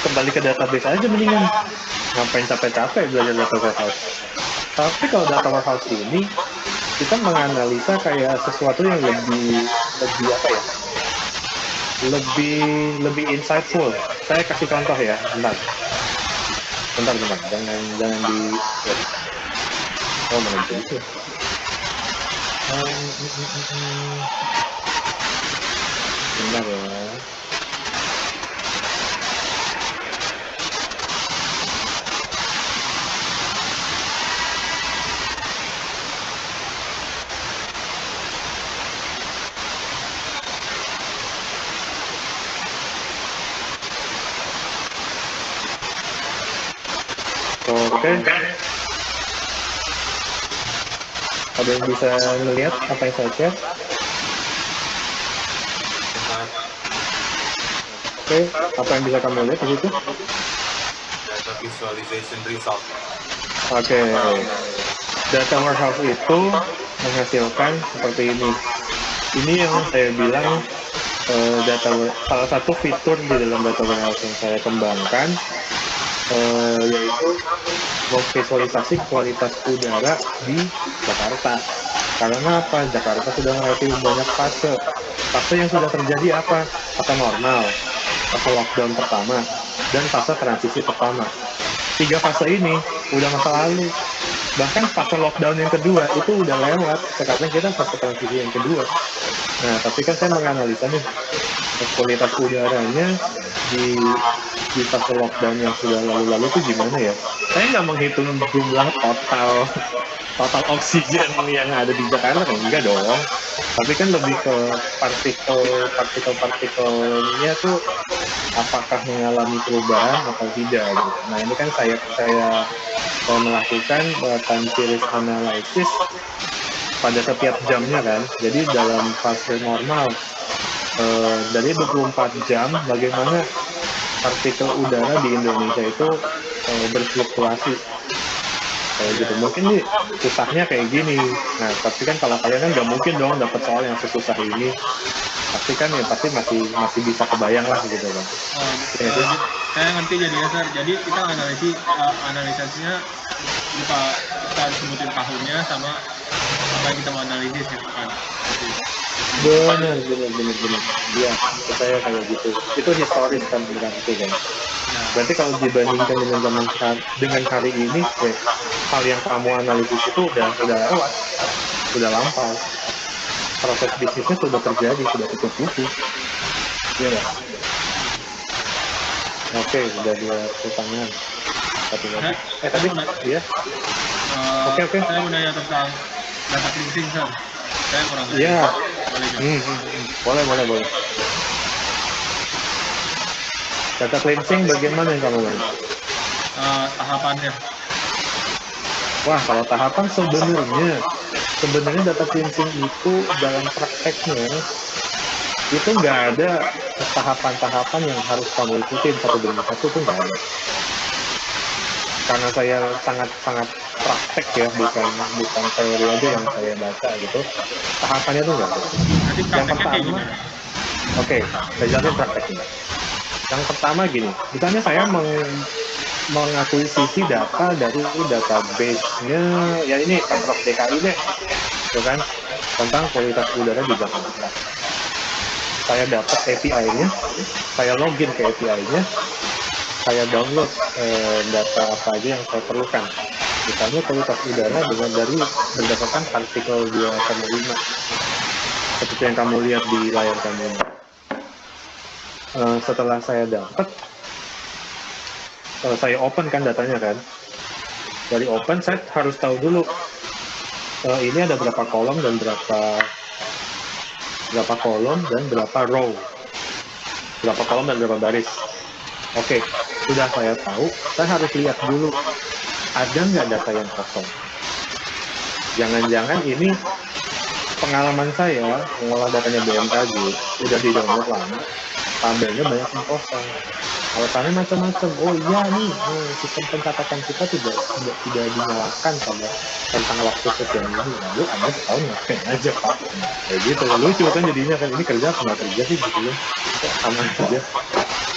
kembali ke database aja mendingan. Ngapain capek-capek belajar data warehouse. Tapi kalau data warehouse ini kita menganalisa kayak sesuatu yang lebih apa ya? Lebih insightful. Saya kasih contoh ya, bentar. Jangan di mana itu. Bentar ya. Oke. Ada yang bisa melihat apa yang saya share? Oke, apa yang bisa kamu lihat di situ? Data visualization result. Oke. Data warehouse itu menghasilkan seperti ini. Ini yang saya bilang salah satu fitur di dalam data warehouse yang saya kembangkan, yaitu memvisualisasi kualitas udara di Jakarta. Karena apa? Jakarta sudah melewati banyak fase yang sudah terjadi apa? Fase normal, fase lockdown pertama, dan fase transisi pertama. 3 fase ini udah masa lalu. Bahkan fase lockdown yang kedua itu udah lewat. Sekarang kita fase transisi yang kedua. Nah, tapi kan saya menganalisa nih kualitas udaranya di fase lockdown yang sudah lalu itu gimana ya? Saya nggak menghitung jumlah total oksigen yang ada di Jakarta, kan enggak dong. Tapi kan lebih ke partikelnya tuh apakah mengalami perubahan atau tidak gitu. Nah, ini kan saya melakukan time series analysis pada setiap jamnya kan. Jadi dalam fase normal dari 24 jam bagaimana partikel udara di Indonesia itu berfluktuasi kayak gitu. Mungkin nih susahnya kayak gini. Nah, tapi kan kalau kalian kan nggak mungkin dong dapat soal yang sesusah ini. Pasti kan ya pasti masih bisa kebayang lah gitu kan. Saya ngerti jadinya, Sir. Jadi kita analisasinya kita sebutin tahunnya sama apa yang kita mau analisis gitu kan. Benar. Iya, saya kayak gitu. Itu historis kan berarti kan. Berarti kalau dibandingkan dengan hari ini, hal yang kamu analisis itu udah lewat, udah lampau. Proses bisnisnya sudah terjadi, sudah tutup buku. Iya nggak? Oke, udah 2 pertanyaan. Tadi ya. Oke. Saya mau nanya tentang data cleansing, Sir. Saya kurang ngerti. Iya. Boleh. Boleh. Data cleansing bagaimana yang kamu lihat? Tahapannya. Wah, kalau tahapan sebenarnya data cleansing itu dalam prakteknya itu nggak ada tahapan-tahapan yang harus kamu ikutin satu demi satu, tuh nggak ada. Karena saya sangat praktek ya, bukan teori aja yang saya baca gitu. Tahapannya tuh nggak ada. Yang pertama, oke, saya jelasin prakteknya. Yang pertama gini, misalnya saya mengakuisisi data dari database-nya, ya ini Pemprov DKI deh, gitu kan, tentang kualitas udara di Jakarta. Saya dapat API-nya, saya login ke API-nya, saya download data apa aja yang saya perlukan. Misalnya kualitas udara dengan dari berdasarkan partikel 2,5 seperti yang kamu lihat di layar kamu. Setelah saya dapat, saya open kan datanya kan. Dari open saya harus tahu dulu ini ada berapa kolom dan berapa kolom dan berapa row, berapa kolom dan berapa baris. Oke, sudah saya tahu, saya harus lihat dulu ada nggak data yang kosong. Jangan-jangan ini pengalaman saya mengolah datanya BMKG udah di download lama, tabelnya banyak yang kosong. Alasannya macam-macam. Oh iya nih, sistem pencatatan kita tidak dinyalakan pada tentang waktu sekian ini. Lalu Anda setahun ngapain aja Pak? Kayak gitu. Lucu kan jadinya kan ini kerja apa nggak kerja sih gitu ya? Sama aja.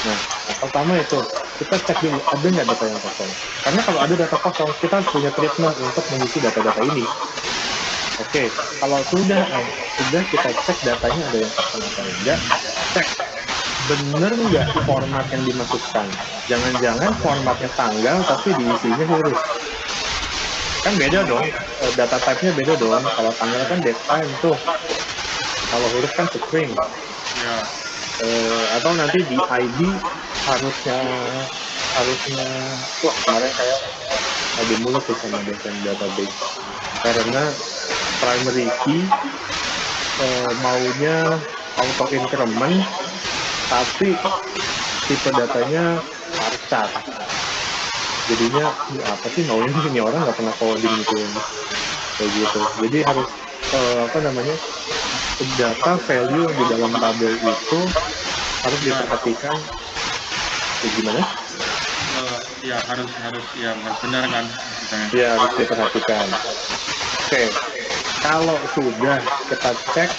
Nah, pertama itu kita cek dulu ada nggak data yang kosong. Karena kalau ada data kosong, kita harus punya treatment untuk mengisi data-data ini. Oke, kalau sudah kita cek datanya ada yang kosong atau enggak, cek bener nggak format yang dimasukkan. Jangan-jangan formatnya tanggal tapi diisinya huruf. Kan beda dong, data type-nya beda dong. Kalau tanggal kan date time tuh, kalau huruf kan string. Ya. Atau nanti di ID harusnya wah kemarin kayak lagi mulut tuh sama dosen database karena primary key maunya auto increment tapi tipe datanya varchar. Jadinya apa sih maunya ini orang nggak pernah coding gitu kayak gitu. Jadi harus data value di dalam tabel itu harus diperhatikan. Gimana? Ya harus benar kan misalnya. Ya harus diperhatikan. Oke, kalau sudah kita cek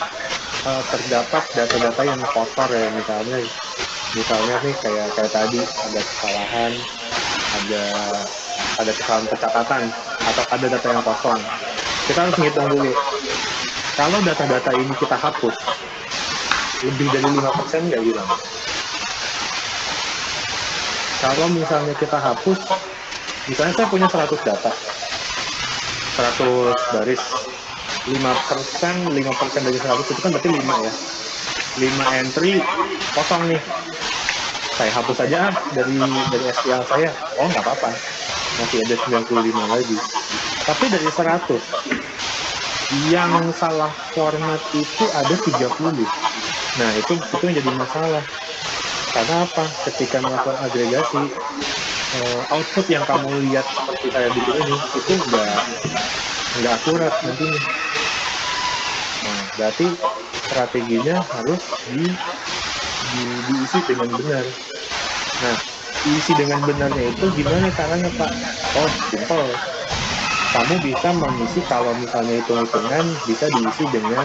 terdapat data-data yang kotor ya, misalnya nih kayak tadi ada kesalahan, ada kesalahan pencatatan atau ada data yang kosong. Kita harus ngitung dulu. Kalau data-data ini kita hapus, lebih dari 5% nggak hilang. Kalau misalnya kita hapus, misalnya saya punya 100 data, 100 baris, 5% dari 100 itu kan berarti 5 ya. 5 entry kosong nih. Saya hapus aja dari SQL saya. Oh nggak apa-apa. Masih ada 95 lagi. Tapi dari 100 yang salah format itu ada 30. Nah, itu yang jadi masalah. Karena apa? Ketika melakukan agregasi, output yang kamu lihat seperti saya bikin ini itu nggak akurat nantinya. Nah, berarti strateginya harus diisi dengan benar. Nah, diisi dengan benarnya itu gimana caranya Pak? Oh, simple. Kamu bisa mengisi kalau misalnya hitung-hitungan bisa diisi dengan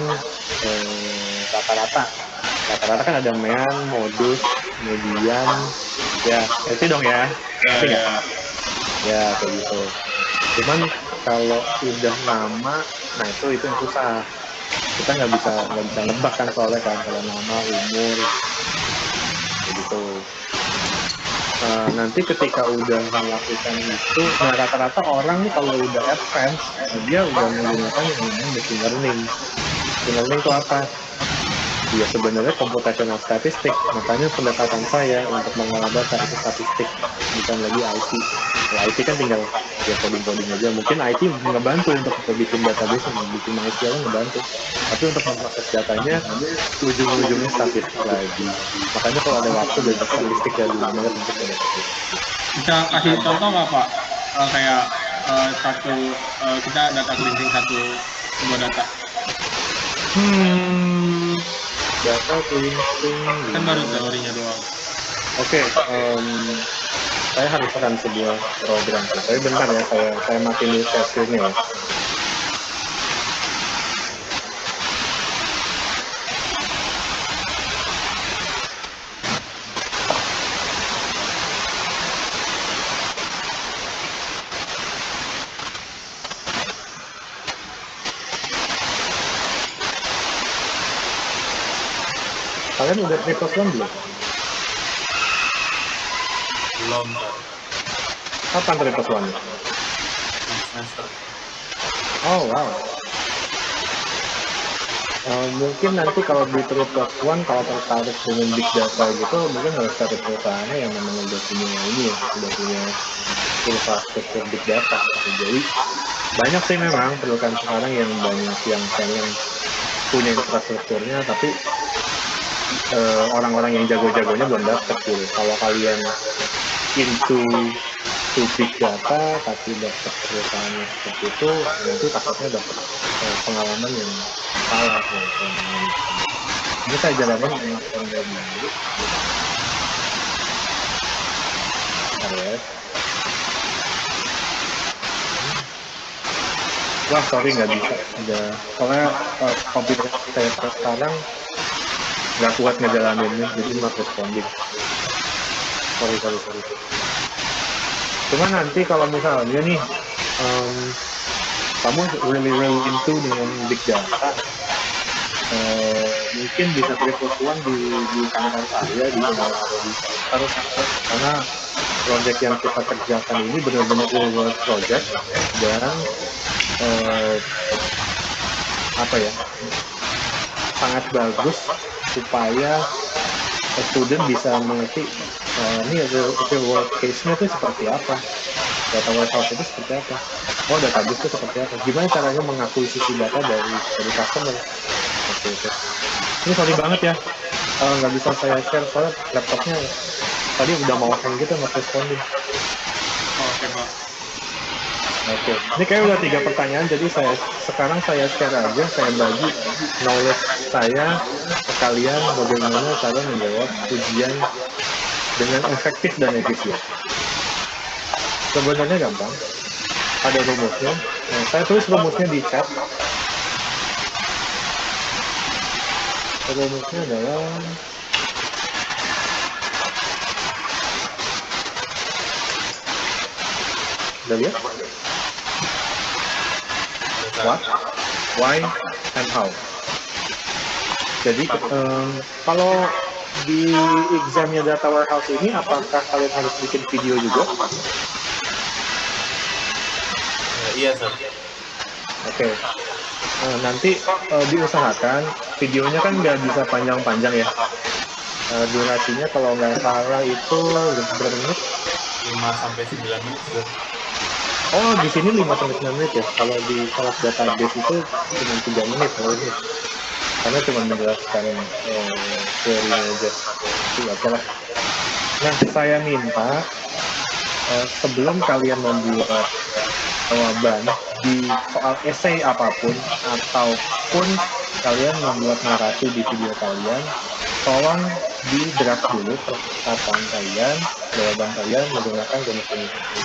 rata-rata. Rata-rata kan ada mean, modus, median, ya itu dong ya. Ya kayak gitu. Cuman kalau udah nama, nah itu yang susah. Kita nggak bisa nebak kan soalnya kan kalau nama, umur, begitu. Nanti ketika udah melakukan itu, nah rata-rata orang nih kalau udah advance, dia udah menggunakan yang namanya machine learning. Machine learning itu apa? Ya sebenarnya computational statistik, makanya pendekatan saya untuk mengolah data itu statistik, bukan lagi IT. Kalau IT kan tinggal ya coding aja, mungkin IT ngebantu untuk bikin database, bikin MySQL ngebantu, tapi untuk memproses datanya ujung-ujungnya statistik lagi. Makanya kalau ada waktu belajar statistik ya dulu banget untuk database. Bisa kasih contoh nggak Pak? Kayak kita data cleansing sebuah data. Data cleansing Kan baru teorinya doang. Oke, saya harus run sebuah program. Tapi bentar ya, saya matiin dulu share screen-nya ya. Kalian udah repost belum? Belum, Pak. Kapan repost one? semester. Oh wow. Mungkin nanti kalau di 3+1 kalau tertarik dengan big data gitu, mungkin harus cari perusahaannya yang memang udah punya ini ya, udah punya infrastruktur big data. Jadi banyak sih memang perusahaan sekarang yang banyak yang pengen punya infrastrukturnya, tapi orang-orang yang jago-jagonya belum dapet gitu. Kalau kalian into to big data tapi dapet perusahaannya seperti itu, nanti takutnya dapet pengalaman yang salah ya. Ini saya jalanin dengan orang dulu. Ya. Wah sorry nggak bisa, soalnya komputer saya sekarang nggak kuat ngejalaninnya, jadi not responding. Sorry. Cuma nanti kalau misalnya nih kamu really into dengan big data, mungkin bisa 3+1 di kanan saya di terus karena project yang kita kerjakan ini benar-benar real world project dan sangat bagus supaya student bisa mengerti ini real world case-nya itu seperti apa, data warehouse itu seperti apa, database itu seperti apa, gimana caranya mengakuisisi data dari customer seperti itu. Ini sorry banget ya, nggak bisa saya share soalnya laptopnya tadi udah mau hang gitu, nggak responding. Oke Pak. Oke, ini kayak udah 3 pertanyaan, jadi sekarang saya share aja, saya bagi knowledge saya ke kalian bagaimana cara menjawab ujian dengan efektif dan efisien. Sebenarnya gampang, ada rumusnya. Saya tulis rumusnya di chat. Rumusnya adalah udah lihat? What, why, and how. Jadi kalau di examnya data warehouse ini, apakah kalian harus bikin video juga? Iya, Sir. Oke. Nanti diusahakan videonya kan nggak bisa panjang-panjang ya. Durasinya kalau nggak salah itu berapa menit? 5-9 menit, Sir. Oh, di sini 5-9 menit ya. Kalau di kelas database itu cuma 3 menit kalau ini. Karena cuma menjelaskan teorinya aja. Itu aja lah. Nah, saya minta sebelum kalian membuat jawaban di soal esai apapun ataupun kalian membuat narasi di video kalian, tolong di draft dulu perkataan kalian, jawaban kalian menggunakan jenis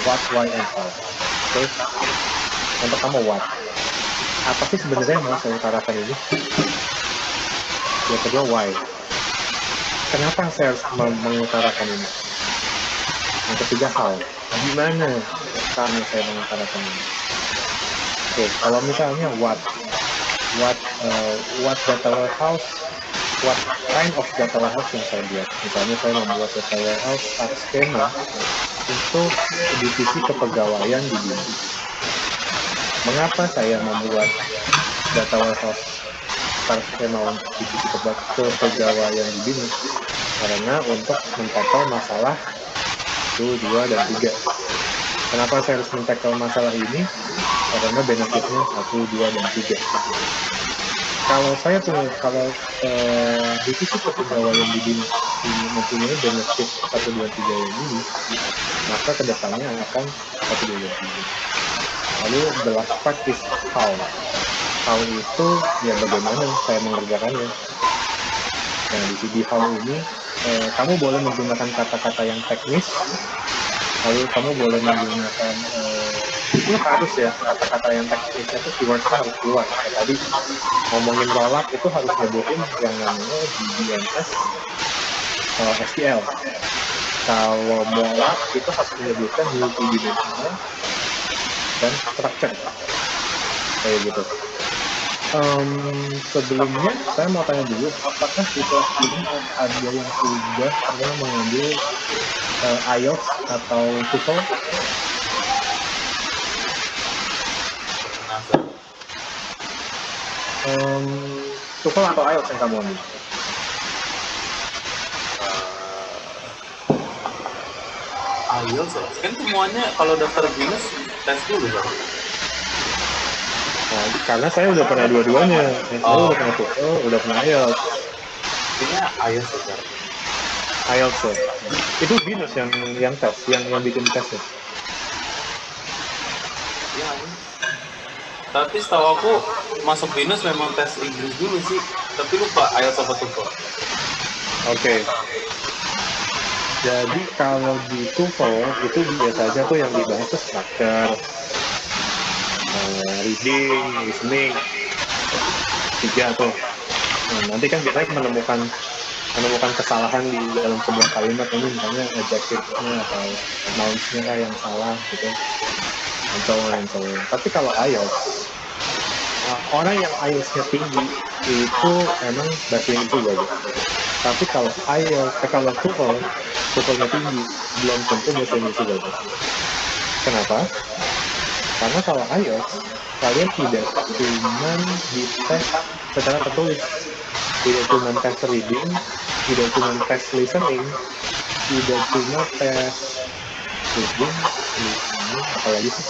what, why, and how. Oke, yang pertama what. Apa sih sebenarnya yang mau saya utarakan ini? Yang kedua why. Kenapa saya harus mengutarakan ini? Yang ketiga how. Gimana caranya saya mengutarakan ini? Oke, kalau misalnya what data warehouse, what kind of data warehouse yang saya buat. Misalnya saya membuat data warehouse start schema untuk divisi kepegawaian di BIM. Mengapa saya membuat data warehouse start schema untuk divisi kepegawaian di BIM? Karena untuk men-tackle masalah 1, 2, dan 3. Kenapa saya harus men-tackle masalah ini? Karena benefitnya 1, 2, dan 3. Kalau divisi kepegawaian di BIM mempunyai benefit 1, 2, 3 yang ini, maka kedepannya akan 1, 2, dan 3. Lalu the last part is how. How itu ya bagaimana saya mengerjakannya. Nah, di sini how ini kamu boleh menggunakan kata-kata yang teknis, lalu kamu boleh menggunakan itu harus ya, kata-kata yang teknisnya itu keywordnya harus keluar. Kayak tadi ngomongin rollup itu harus nyebutin yang namanya DBMS SQL. Kalau molap itu harus menyebutkan multidimensional dan structure kayak gitu. Sebelumnya saya mau tanya dulu, apakah di kelas ini ada yang sudah pernah mengambil IELTS atau TOEFL? TOEFL atau IELTS yang kamu ambil? IELTS ya? Kan semuanya kalau daftar BINUS tes dulu kan? Nah, karena saya udah pernah dua-duanya. Saya udah pernah TOEFL, udah pernah IELTS. Intinya IELTS ya kan? IELTS ya. Itu BINUS yang tes, yang bikin tes ya. Iya. Tapi setahu aku masuk BINUS memang tes Inggris dulu sih. Tapi lupa IELTS apa TOEFL. Oke. Jadi kalau di TOEFL itu biasanya tuh yang dibahas tuh structure, reading, listening, 3 tuh. Nah, nanti kan biasanya menemukan kesalahan di dalam sebuah kalimat ini, misalnya adjective-nya atau nouns-nya yang salah gitu, and so on. Tapi kalau IELTS, orang yang IELTS-nya tinggi itu emang bahasa Inggris juga gitu. Tapi kalau kalau TOEFL-nya tinggi, belum tentu bahasa Inggris juga gitu. Kenapa? Karena kalau IELTS, kalian tidak cuma dites secara tertulis, tidak cuma tes reading, tidak cuma tes listening, tidak cuma tes reading, apalagi sih?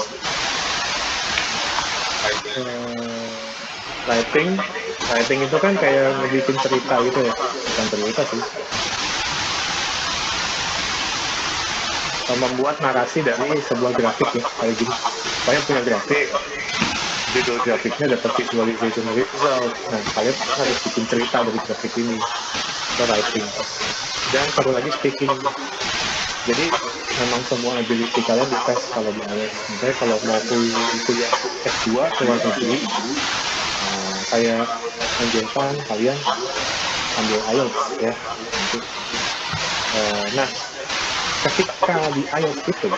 Writing itu kan kayak ngebikin cerita gitu ya, bukan cerita sih. Membuat narasi dari sebuah grafik ya, kayak gini. Kalian punya grafik, judul grafiknya dapat visualization result. Nah, kalian harus bikin cerita dari grafik ini. Itu writing. Dan satu lagi speaking. Jadi memang semua ability kalian dites kalau di IELTS. Misalnya kalau mau kuliah S2 ke luar negeri, kayak anjurkan kalian ambil IELTS ya. Nah, ketika di IELTS itu,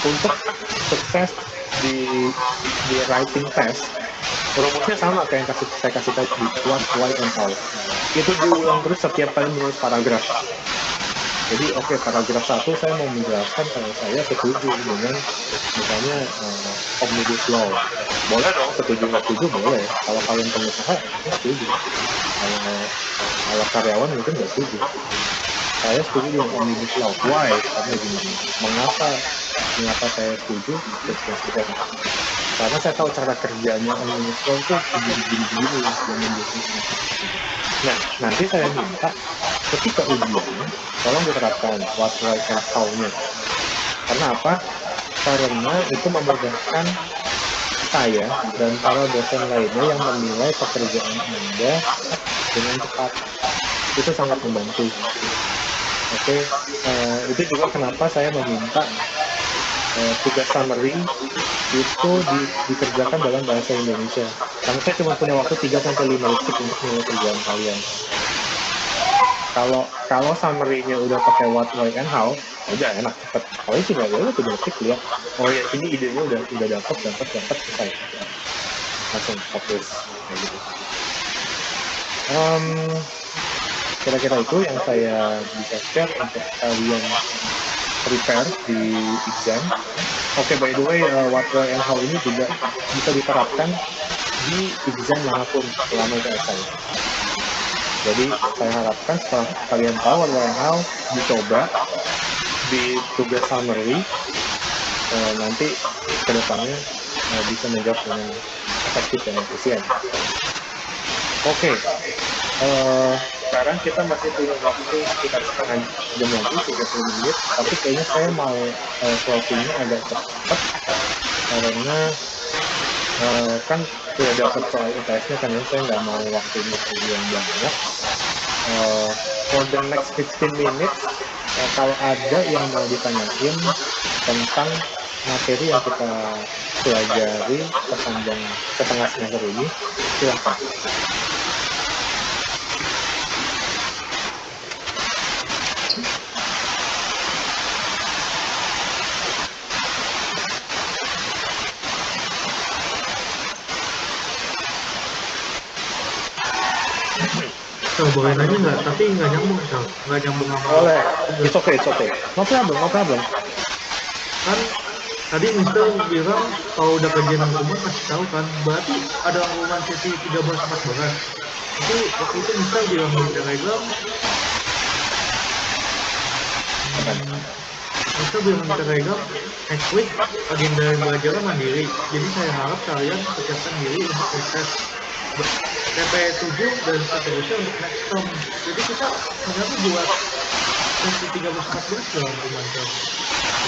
untuk sukses di writing test, rumusnya sama kayak yang saya kasih tadi, what, why, and how. Itu diulang terus setiap kali menulis paragraf. Jadi paragraf 1 saya mau menjelaskan kalau saya setuju dengan misalnya Omnibus Law. Boleh dong, setuju nggak setuju boleh. Kalau kalian pengusaha, ya setuju. Kalau karyawan mungkin nggak setuju. Saya setuju dengan Omnibus Law. Why? Karena gini. Mengapa saya setuju? Karena saya tahu cara kerjanya Omnibus Law itu begini-begini. Nah, nanti saya minta ketika ujian, tolong diterapkan what, why, and how-nya. Karena apa? Karena itu memudahkan saya dan para dosen lainnya yang menilai pekerjaan Anda dengan cepat. Itu sangat membantu. Itu juga kenapa saya meminta tugas summary itu dikerjakan dalam bahasa Indonesia. Karena saya cuma punya waktu 3-5 detik untuk menilai kerjaan kalian. Kalau summary-nya udah pakai what, why, and how, udah enak cepet. Kalian cuma udah 3 detik lihat, oh ya ini idenya udah dapat selesai. Langsung fokus kayak gitu. Kira-kira itu yang saya bisa share untuk kalian prepare di exam. By the way, what, why, and how ini juga bisa diterapkan di exam manapun selama itu essay. Jadi saya harapkan setelah kalian tahu what, why, and how, dicoba di tugas summary, nanti kedepannya bisa menjawab dengan efektif dan efisien. Sekarang kita masih punya waktu sekitar setengah jam lagi, 30 menit, tapi kayaknya saya mau closing-nya agak cepat karena kan sudah dapat soal UTS-nya kan ya, saya nggak mau waktunya yang banyak. For the next 15 minutes, kalau ada yang mau ditanyain tentang materi yang kita pelajari sepanjang setengah semester ini, silahkan. Boleh nanya nggak? Tapi nggak nyambung, nggak nyambung sama. Boleh, it's okay. No problem. Kan Tadi Mister bilang kalau udah kajian rangkuman kasih tahu kan, berarti ada rangkuman sesi 13-14. Itu waktu itu Mister bilang di Telegram, Mister bilang di Telegram, next week agenda belajar mandiri. Jadi saya harap kalian persiapkan diri untuk proses TP7 dan seterusnya untuk next term. Jadi kita sebenarnya buat sesi 13-14 dalam rangkuman kan.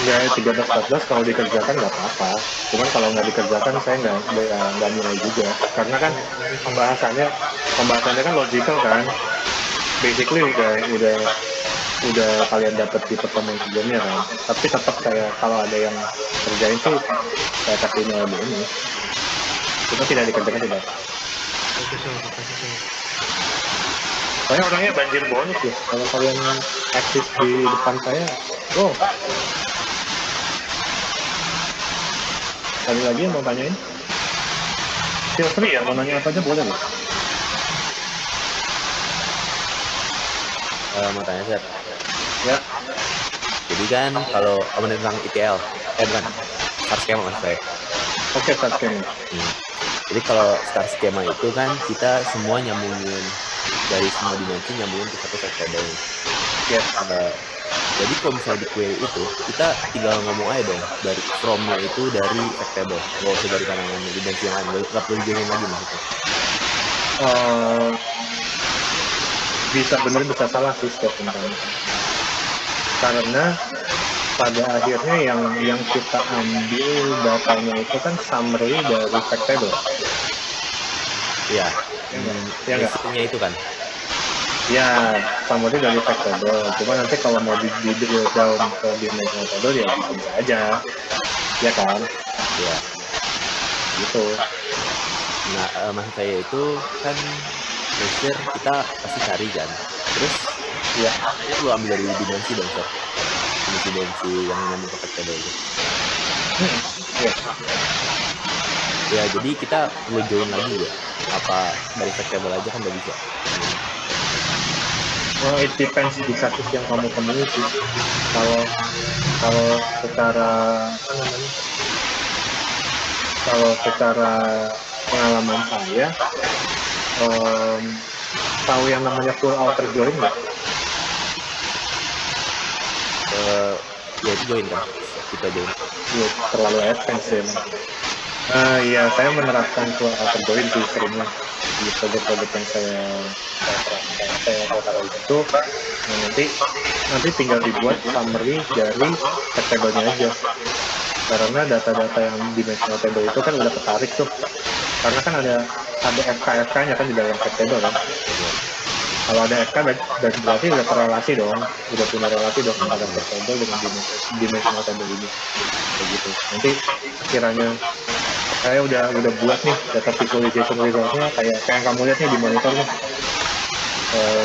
Ya 13-14 kalau dikerjakan nggak apa-apa. Cuman kalau nggak dikerjakan saya nggak nilai juga. Karena kan pembahasannya kan logical kan. Basically udah kalian dapat di pertemuan sebelumnya kan. Tapi tetap saya kalau ada yang kerjain sih saya kasih nilai bonus. Itu tidak dikerjakan tidak. Saya orangnya banjir bonus ya. Kalau kalian aktif di depan saya, Kali lagi yang mau tanyain? Feel free ya, mau nanya apa aja boleh loh. Mau tanya Sir. Ya. Jadi kan kalau ngomongin tentang ETL, bukan, star schema mas saya. Oke, star schema. Jadi kalau star schema itu kan kita semua nyambungin dari semua dimensi nyambungin ke satu variable. Yes. Jadi kalau misalnya di query itu kita tinggal ngomong aja dong dari from-nya itu dari variable, nggak usah dari kanan dimensi yang lain, nggak perlu dijoinin lagi maksudnya. Bisa bener bisa salah sih statement. Karena pada akhirnya yang kita ambil datanya itu kan summary dari variable. Iya. Ya nggak? Isinya itu kan. Ya, summary dari variable. Cuma nanti kalau mau di drill down ke dimensional table ya bisa aja. Ya kan? Iya. Gitu. Nah, maksud saya itu kan measure kita pasti cari kan. Terus ya itu ambil dari dimensi dong, Sir. Dimensi yang nyambung ke variable itu. Ya, jadi kita perlu join lagi ya. Apa dari variable aja kan nggak bisa. Well, it depends di kasus yang kamu temui sih. Kalau secara apa namanya? Kalau secara pengalaman saya, tahu yang namanya full outer join nggak? Ya itu join kan, kita join. Ya, terlalu advance ya. Ya saya menerapkan full outer join sih seringnya di project-project yang saya taruh itu. Nah, nanti tinggal dibuat summary dari table-nya aja. Karena data-data yang dimensional table itu kan udah ketarik tuh. Karena kan ada FK-nya kan di dalam table kan. Kalau ada FK berarti udah terrelasi dong, udah punya relasi dong antara table dengan dimensional table ini. Begitu. Nanti kiranya saya udah buat nih data visualization results-nya kayak yang kamu lihat nih di monitor nih.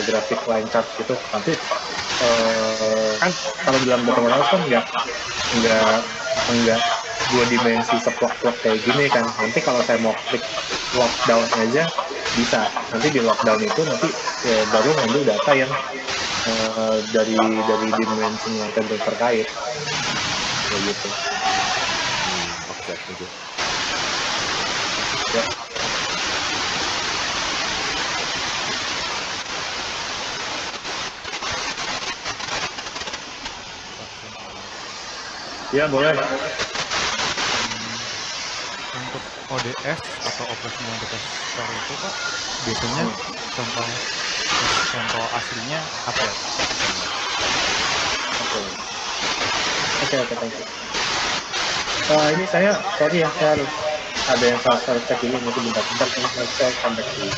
Grafik line chart gitu. Nanti kan kalau dalam data warehouse kan enggak dua dimensi seplok-plok kayak gini kan. Nanti kalau saya mau klik lockdown aja bisa. Nanti di lockdown itu nanti baru ngambil data yang dari dimensi yang terkait kayak gitu. Oke, thank you. Ya boleh. Untuk ODS atau operational data store itu Pak, biasanya contoh aslinya apa ya? Oke, thank you. Ini saya harus ada yang saya cek dulu, mungkin bentar saya comeback dulu.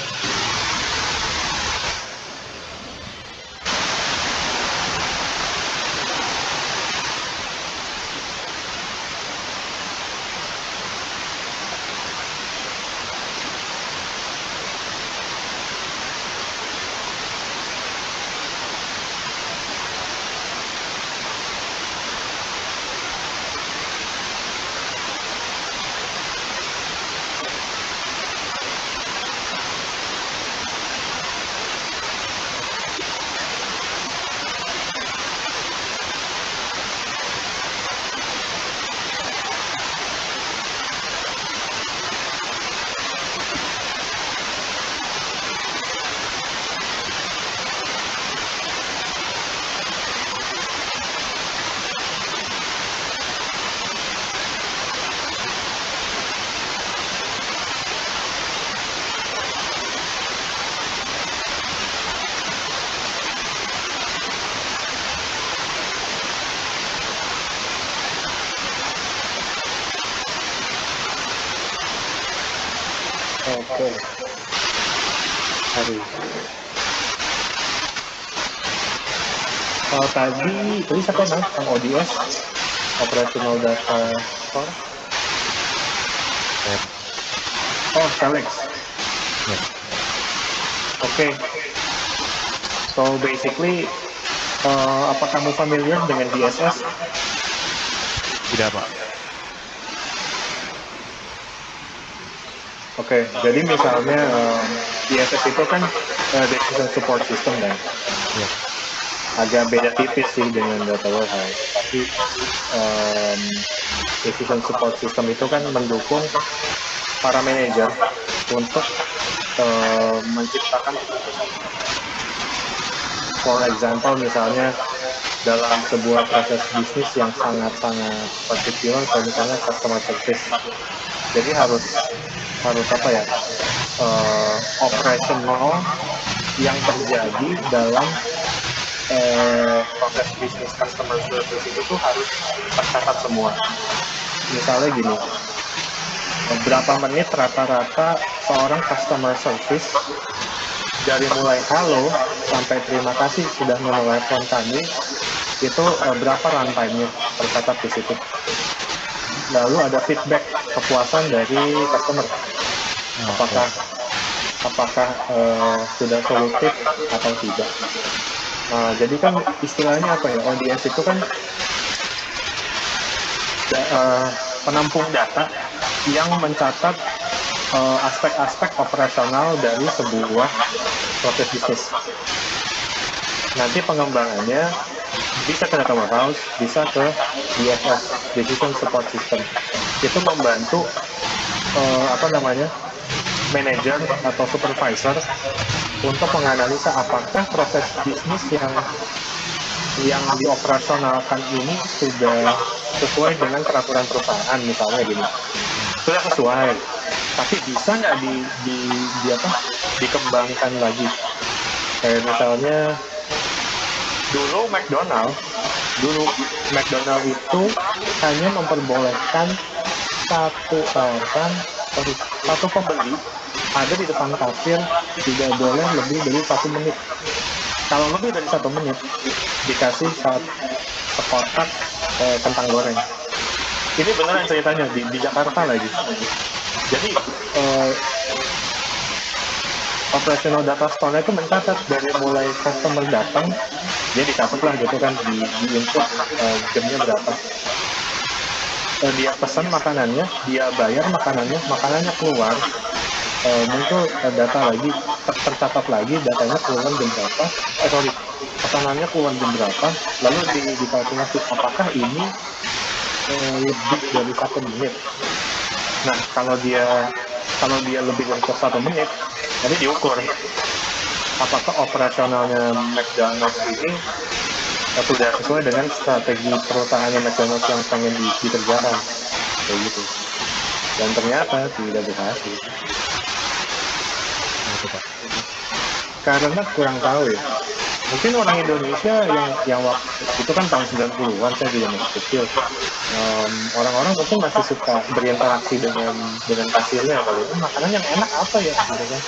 Hari. Tadi siapa yang tentang ODS, Operational Data Store? Oh, Felix. Oke. So basically, apa kamu familiar dengan DSS? Tidak, Pak. Oke, jadi misalnya DSS itu kan Decision Support System kan? Iya. Agak beda tipis sih dengan Data Warehouse, tapi Decision Support System itu kan mendukung para manajer untuk menciptakan keputusan. For example, misalnya dalam sebuah proses bisnis yang sangat-sangat particular, kalau misalnya customer service, jadi harus apa ya, operational yang terjadi dalam proses bisnis customer service itu tuh harus tercatat semua. Misalnya gini, berapa menit rata-rata seorang customer service dari mulai halo sampai terima kasih sudah menelepon kami, itu berapa runtime-nya tercatat di situ. Lalu ada feedback kepuasan dari customer, apakah sudah solutif atau tidak. Jadi kan istilahnya apa ya, ODS itu kan penampung data yang mencatat aspek-aspek operasional dari sebuah proses bisnis. Nanti pengembangannya bisa ke Data Warehouse, bisa ke DSS, Decision Support System. Itu membantu manager atau supervisor untuk menganalisa apakah proses bisnis yang dioperasionalkan ini sudah sesuai dengan peraturan perusahaan, misalnya gini. Sudah sesuai, tapi bisa nggak dikembangkan lagi? Kayak misalnya dulu McDonald itu hanya memperbolehkan satu pembeli ada di depan kasir, tidak boleh lebih dari 1 menit. Kalau lebih dari 1 menit dikasih sekotak kentang goreng. Ini beneran ceritanya di Jakarta lagi. Jadi operational data store itu mencatat dari mulai customer datang, dia dicatat lah gitu kan, di input jamnya berapa. Dia pesan makanannya, dia bayar makanannya keluar, muncul data lagi, tercatat lagi datanya keluar jam berapa, pesanannya keluar jam berapa, lalu dikalkulasi apakah ini lebih dari 1 menit. Nah, kalau dia lebih dari 1 menit, nanti diukur apakah operasionalnya McDonald's ini sudah sesuai dengan strategi perusahaan McDonald's yang pengen dikerjakan, kayak gitu. Dan ternyata tidak berhasil. Karena kurang tahu ya. Mungkin orang Indonesia yang waktu itu kan tahun 90-an, saya juga masih kecil. Orang-orang mungkin masih suka berinteraksi dengan kasirnya kali. Makanan yang enak apa ya gitu kan.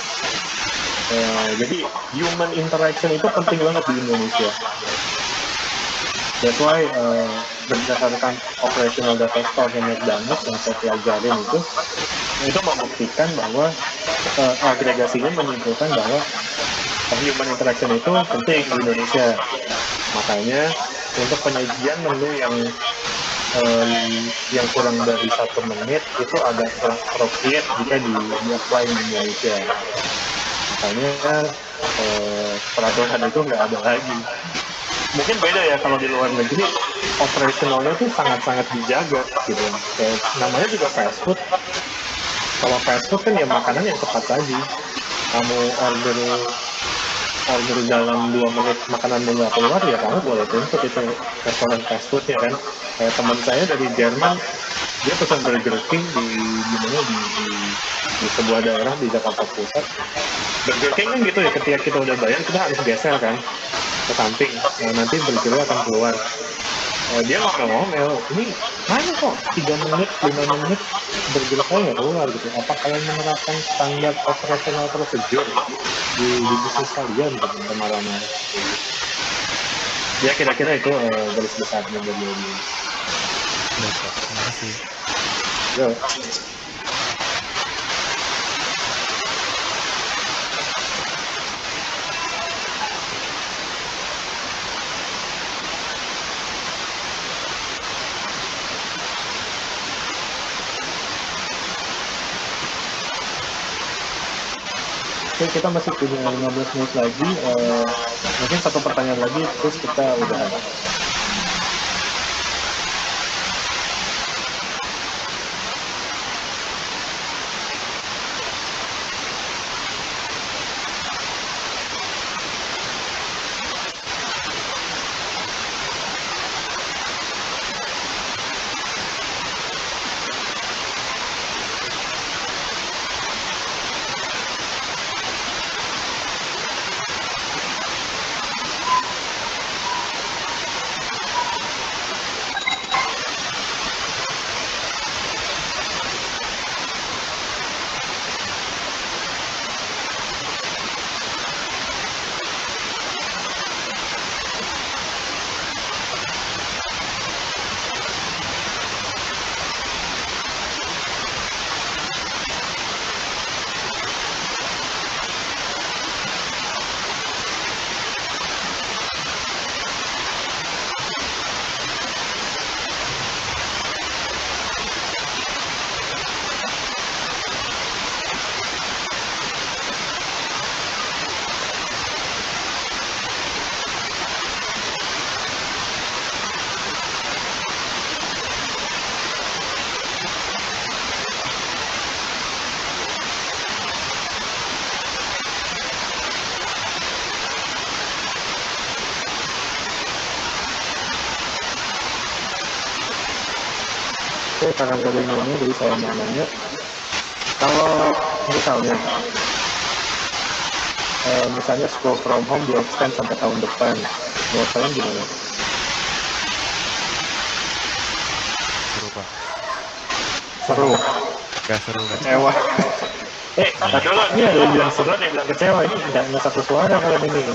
Jadi human interaction itu penting banget di Indonesia. That's why berdasarkan operational data store yang McDonald's yang saya pelajarin itu membuktikan bahwa agregasinya menyimpulkan bahwa human interaction itu penting di Indonesia. Makanya untuk penyajian menu yang kurang dari 1 menit itu agak kurang appropriate jika di-apply di Indonesia. Makanya peraturan itu nggak ada lagi. Mungkin beda ya kalau di luar negeri, operasionalnya itu sangat-sangat dijaga gitu. Kayak namanya juga fast food. Kalau fast food kan ya makanan yang cepat saji. Kamu order dalam 2 menit makananmu nggak keluar, ya kamu boleh tuntut itu restoran fast food ya kan. Kayak teman saya dari Jerman, dia pesan Burger King di sebuah daerah di Jakarta Pusat. Burger King kan gitu ya, ketika kita udah bayar kita harus geser kan ke samping, nah nanti burgernya akan keluar. dia ngomel-ngomel, ini mana kok 3 menit, 5 menit bergerak aja nggak keluar gitu. Apa kalian menerapkan standar operasional prosedur di bisnis kalian gitu, marah-marah. Ya kira-kira itu garis besarnya dari ini. Baik, Pak. Terima kasih. Yo. Oke, kita masih punya 15 menit lagi. Mungkin satu pertanyaan lagi, terus kita udah. Oke, karena dari nanya, jadi saya mau nanya, kalau misalnya school from home di extend sampai tahun depan, menurut kalian gimana? Seru, Pak. Seru, Gak seru, Pak. kecewa. Tadi dulu, ini ada yang bilang seru, ada yang bilang kecewa, ini nggak satu suara kalian ini.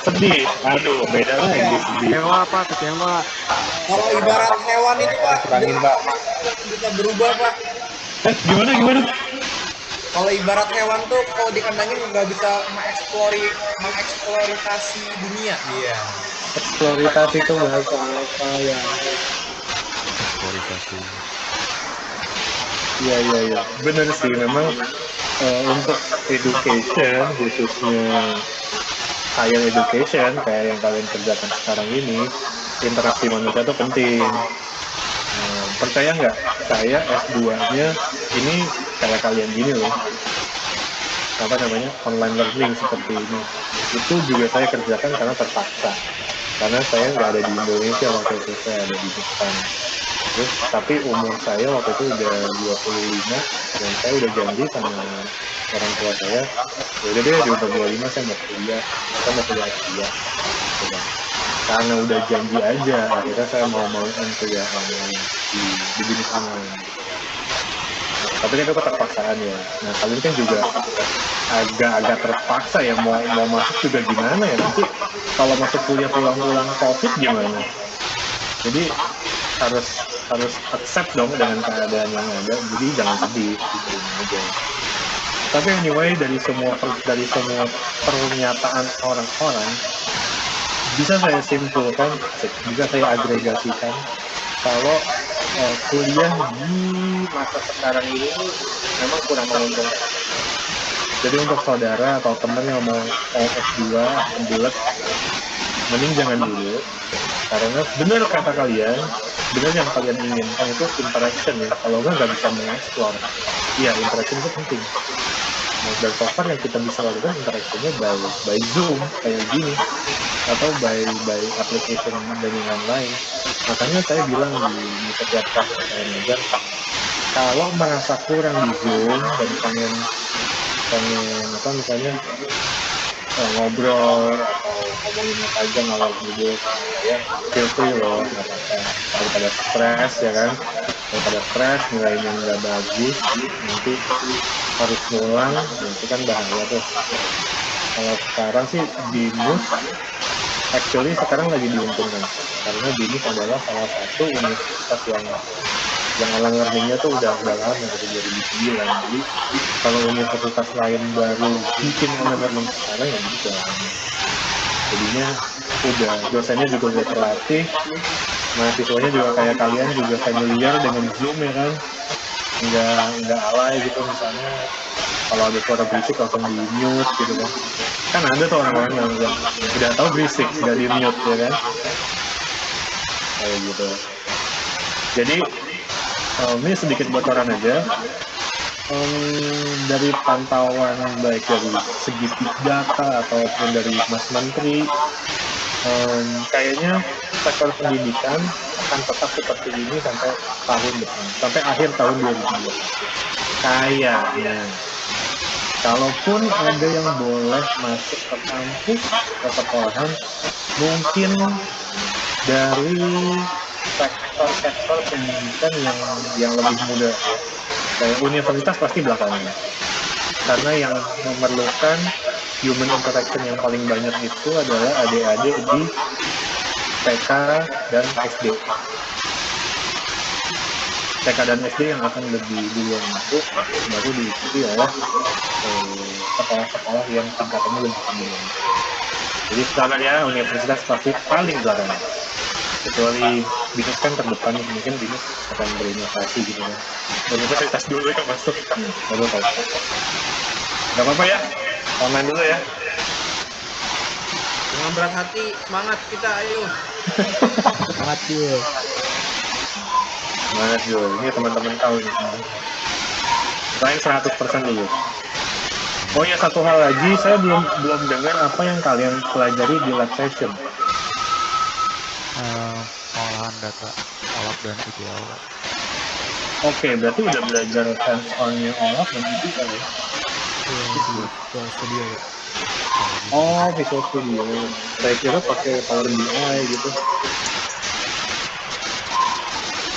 Sedih. Aduh, beda lagi sedih. Kecewa, Pak. Kecewa. Kalau ibarat hewan itu Pak, Kurangin, Pak. bisa berubah Pak. Gimana? Kalau ibarat hewan tuh kalau di kandangnya nggak bisa mengeksploitasi dunia. Iya. Eksploitasi itu bahasa apa ya? Eksploitasi. Iya. Bener sih, memang untuk education, khususnya higher education, kayak yang kalian kerjakan sekarang ini, interaksi manusia itu penting. Percaya nggak? Saya S2-nya ini kayak kalian gini loh. Apa namanya? Online learning seperti ini. Itu juga saya kerjakan karena terpaksa. Karena saya nggak ada di Indonesia waktu itu, saya ada di Jepang. Terus, tapi umur saya waktu itu udah 25, dan saya udah janji sama orang tua saya, yaudah deh di umur 25 saya mau kuliah S2. Karena udah janji aja, akhirnya saya mau-mauan kuliah online di bisnis online. Tapi kan itu keterpaksaan ya. Nah, kalian kan juga agak terpaksa ya, mau masuk juga gimana ya, nanti kalau masuk kuliah pulang-pulang COVID gimana? Jadi harus accept dong dengan keadaan yang ada, jadi jangan sedih gitu aja. Tapi anyway, dari semua pernyataan orang-orang, bisa saya simpulkan, bisa saya agregasikan kalau kuliah di masa sekarang ini memang kurang menguntungkan. Jadi untuk saudara atau teman yang mau S2 bulat, mending jangan dulu, karena benar kata kalian, benar yang kalian inginkan itu interaction ya. Kalau nggak bisa mengeksplor. Iya, interaction itu penting. Nah, dan so far yang kita bisa lakukan interaksinya by Zoom kayak gini, atau by application jaringan lain. Makanya saya bilang di setiap kelas saya ngajar, kalau merasa kurang di Zoom dan pengen apa misalnya ngobrol atau ngomongin apa aja ngalor ngidul, ya feel free loh, nggak apa-apa. Daripada stres ya kan, daripada stres nilainya nggak bagus, nanti harus ngulang, itu kan bahaya tuh. Kalau sekarang sih BINUS actually sekarang lagi diuntungkan karena BINUS adalah salah satu universitas yang online learning-nya tuh udah lama dari 2009. Jadi kalau universitas lain baru bikin online learning sekarang ya bisa. Jadinya udah dosennya juga udah terlatih, mahasiswanya juga kayak kalian juga familiar dengan Zoom ya kan, nggak alay gitu misalnya kalau ada suara berisik langsung di mute gitu kan ada tuh orang-orang yang udah tahu berisik nggak di mute ya kan kayak gitu. Jadi ini sedikit bocoran aja. Dari pantauan baik dari segi big data ataupun dari Mas Menteri, kayaknya sektor pendidikan akan tetap seperti ini sampai tahun depan, sampai akhir tahun 2020. Kayaknya. Kalaupun ada yang boleh masuk ke kampus, ke sekolahan, mungkin dari sektor-sektor pendidikan yang lebih muda ya. Kayak universitas pasti belakangan. Karena yang memerlukan human interaction yang paling banyak itu adalah adik-adik di TK dan SD. TK dan SD yang akan lebih duluan masuk, baru diikuti oleh sekolah-sekolah yang tingkatannya lebih tinggi. Jadi sekarang ya universitas pasti paling belakangan. Kecuali BINUS kan terdepan, mungkin BINUS akan berinovasi gitu ya. Universitas dulu yang masuk, baru tahu. Gak apa-apa ya, online dulu ya. Dengan berat hati, semangat kita, ayo. Semangat yuk. Semangat yuk, ini teman-teman tahu nih. Selain 100% dulu. Oh ya, satu hal lagi, saya belum dengar apa yang kalian pelajari di lab session. Pengolahan data OLAP dan ETL. Oke, berarti udah belajar hands-on-nya OLAP dan ETL ya? Visual Studio ya. Oh, Visual Studio. Saya kira pakai Power BI gitu.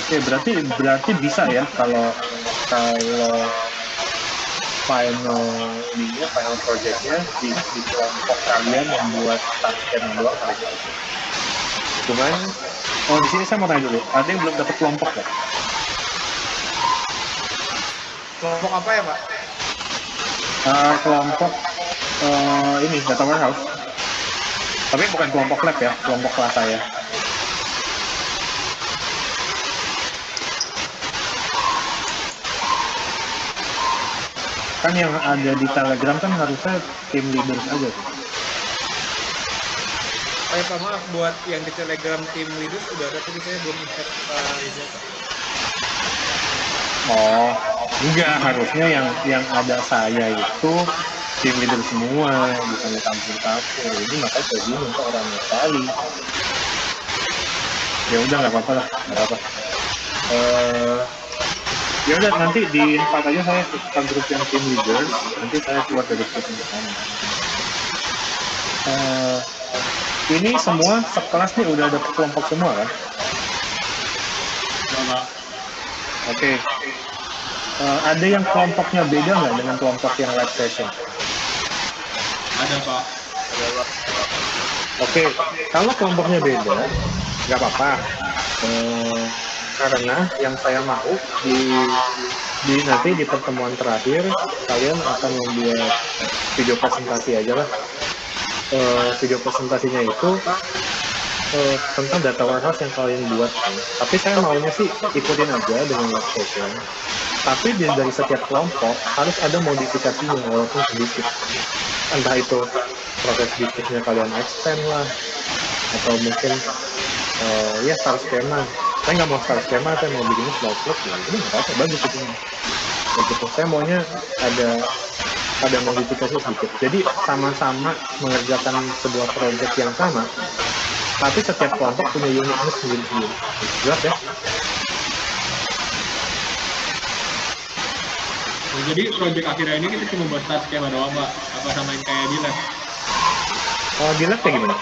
Oke, berarti bisa ya kalau final projectnya di kelompok kalian membuat task-nya doang aja. Cuman, di sini saya mau tanya dulu, ada yang belum dapat kelompok nggak? Kelompok apa ya, Pak? Kelompok ini data warehouse. Tapi bukan kelompok lab ya, kelompok kelas saya. Kan yang ada di Telegram kan harusnya tim leaders aja sih. Pak maaf, buat yang di Telegram tim leaders udah ada, tapi saya belum ingat risetnya. Oh, enggak, harusnya yang ada saya itu tim leader semua, bukannya campur-campur. Ini makanya saya bingung kok orangnya sekali. Ya udah nggak apa-apa lah, nggak apa-apa. Ya udah nanti di invite aja saya ke grup yang tim leaders, nanti saya keluar dari grup yang sana. Ini semua sekelas nih udah ada kelompok semua kan? Coba. Oke. Ada yang kelompoknya beda nggak dengan kelompok yang live session? Ada, Pak. Oke, kalau kelompoknya beda, nggak apa-apa. Karena yang saya mau nanti di pertemuan terakhir kalian akan membuat video presentasi aja lah. Video presentasinya itu tentang data warehouse yang kalian buat. Tapi saya maunya sih ikutin aja dengan live session. Tapi dari setiap kelompok harus ada modifikasinya walaupun sedikit. Entah itu proses bisnisnya kalian extend lah, atau mungkin ya star skema. Saya nggak mau star skema, saya mau bikinnya Snowflake ya. Ini nggak apa-apa, bagus itu. Begitu. Saya maunya ada modifikasi sedikit. Jadi sama-sama mengerjakan sebuah project yang sama, tapi setiap kelompok punya uniqueness sendiri-sendiri. Jelas ya? Jadi project akhirnya ini kita cuma buat start skema doang, Pak? Apa samain kayak di lab? Di lab kayak gimana?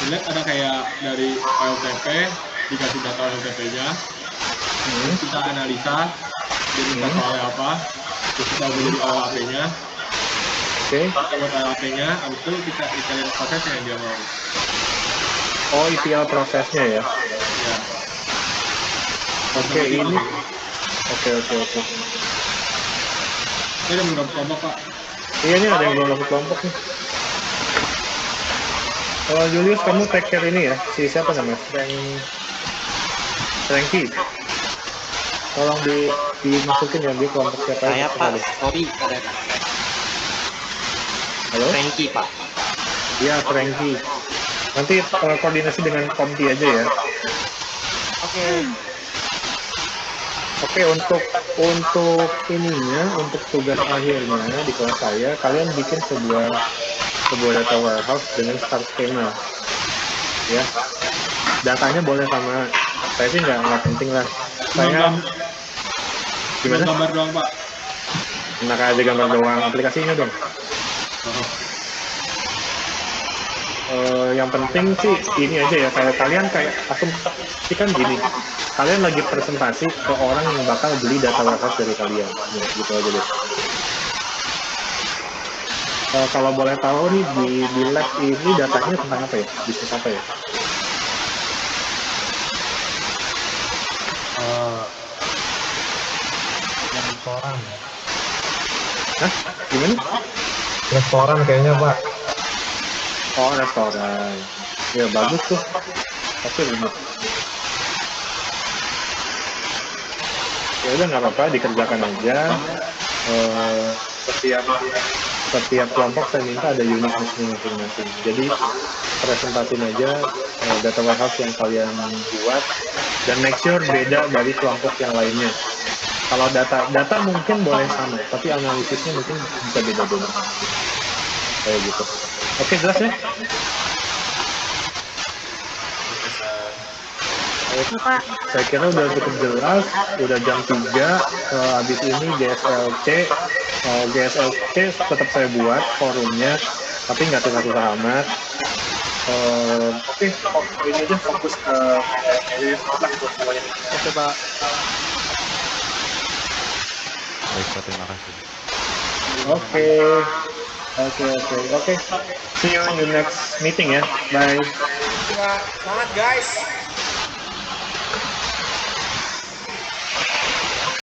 Di lab ada kayak dari OLTP, dikasih data OLTP-nya, terus kita analisa, dia minta soalnya apa, terus kita ubah jadi OLAP-nya, Oke. kita buat OLAP-nya, habis itu kita cari prosesnya yang dia mau. Oh, ETL prosesnya ya. Ya. Oke, ini. Oke. Ini ada beberapa kelompok, Pak. Iya, ini ada yang belum masuk kelompok nih. Kalau Julius, kamu take care ini ya, si siapa namanya? Frankie. Tolong dimasukin ya, dia kelompok siapa? Saya Pak, sorry ada Halo? Frankie Pak. Iya, Frankie. Nanti koordinasi dengan Komti aja ya. Oke. Oke, untuk ininya, untuk tugas akhirnya di kelas saya, kalian bikin sebuah data warehouse dengan start schema, ya. Datanya boleh sama, saya sih nggak penting lah. Saya gimana? Gambar doang, Pak. Enak aja gambar doang, aplikasinya dong. Yang penting sih ini aja ya, kayak kalian kayak asumsi kan gini, kalian lagi presentasi ke orang yang bakal beli data warehouse dari kalian, ya, gitu aja deh. Kalau boleh tahu nih di lab ini datanya tentang apa ya, bisnis apa ya? Restoran. Hah? Gimana? Restoran kayaknya Pak. Oh, restoran. Ya bagus tuh. Oke, benar. Ya udah nggak apa-apa, dikerjakan aja. Setiap kelompok saya minta ada uniqueness-nya masing-masing. Jadi presentasiin aja data warehouse yang kalian buat dan make sure beda dari kelompok yang lainnya. Kalau data mungkin boleh sama, tapi analisisnya mungkin bisa beda-beda. Kayak gitu. Oke, jelas ya? Pak. Saya kira udah cukup jelas, udah jam 3, habis ini GSLC tetap saya buat forumnya, tapi nggak susah-susah amat. Oke, ini aja fokus ke lah buat semuanya. Oke, Pak. Baik Pak, terima kasih. Oke. See you in the next meeting ya. Bye. Semangat guys.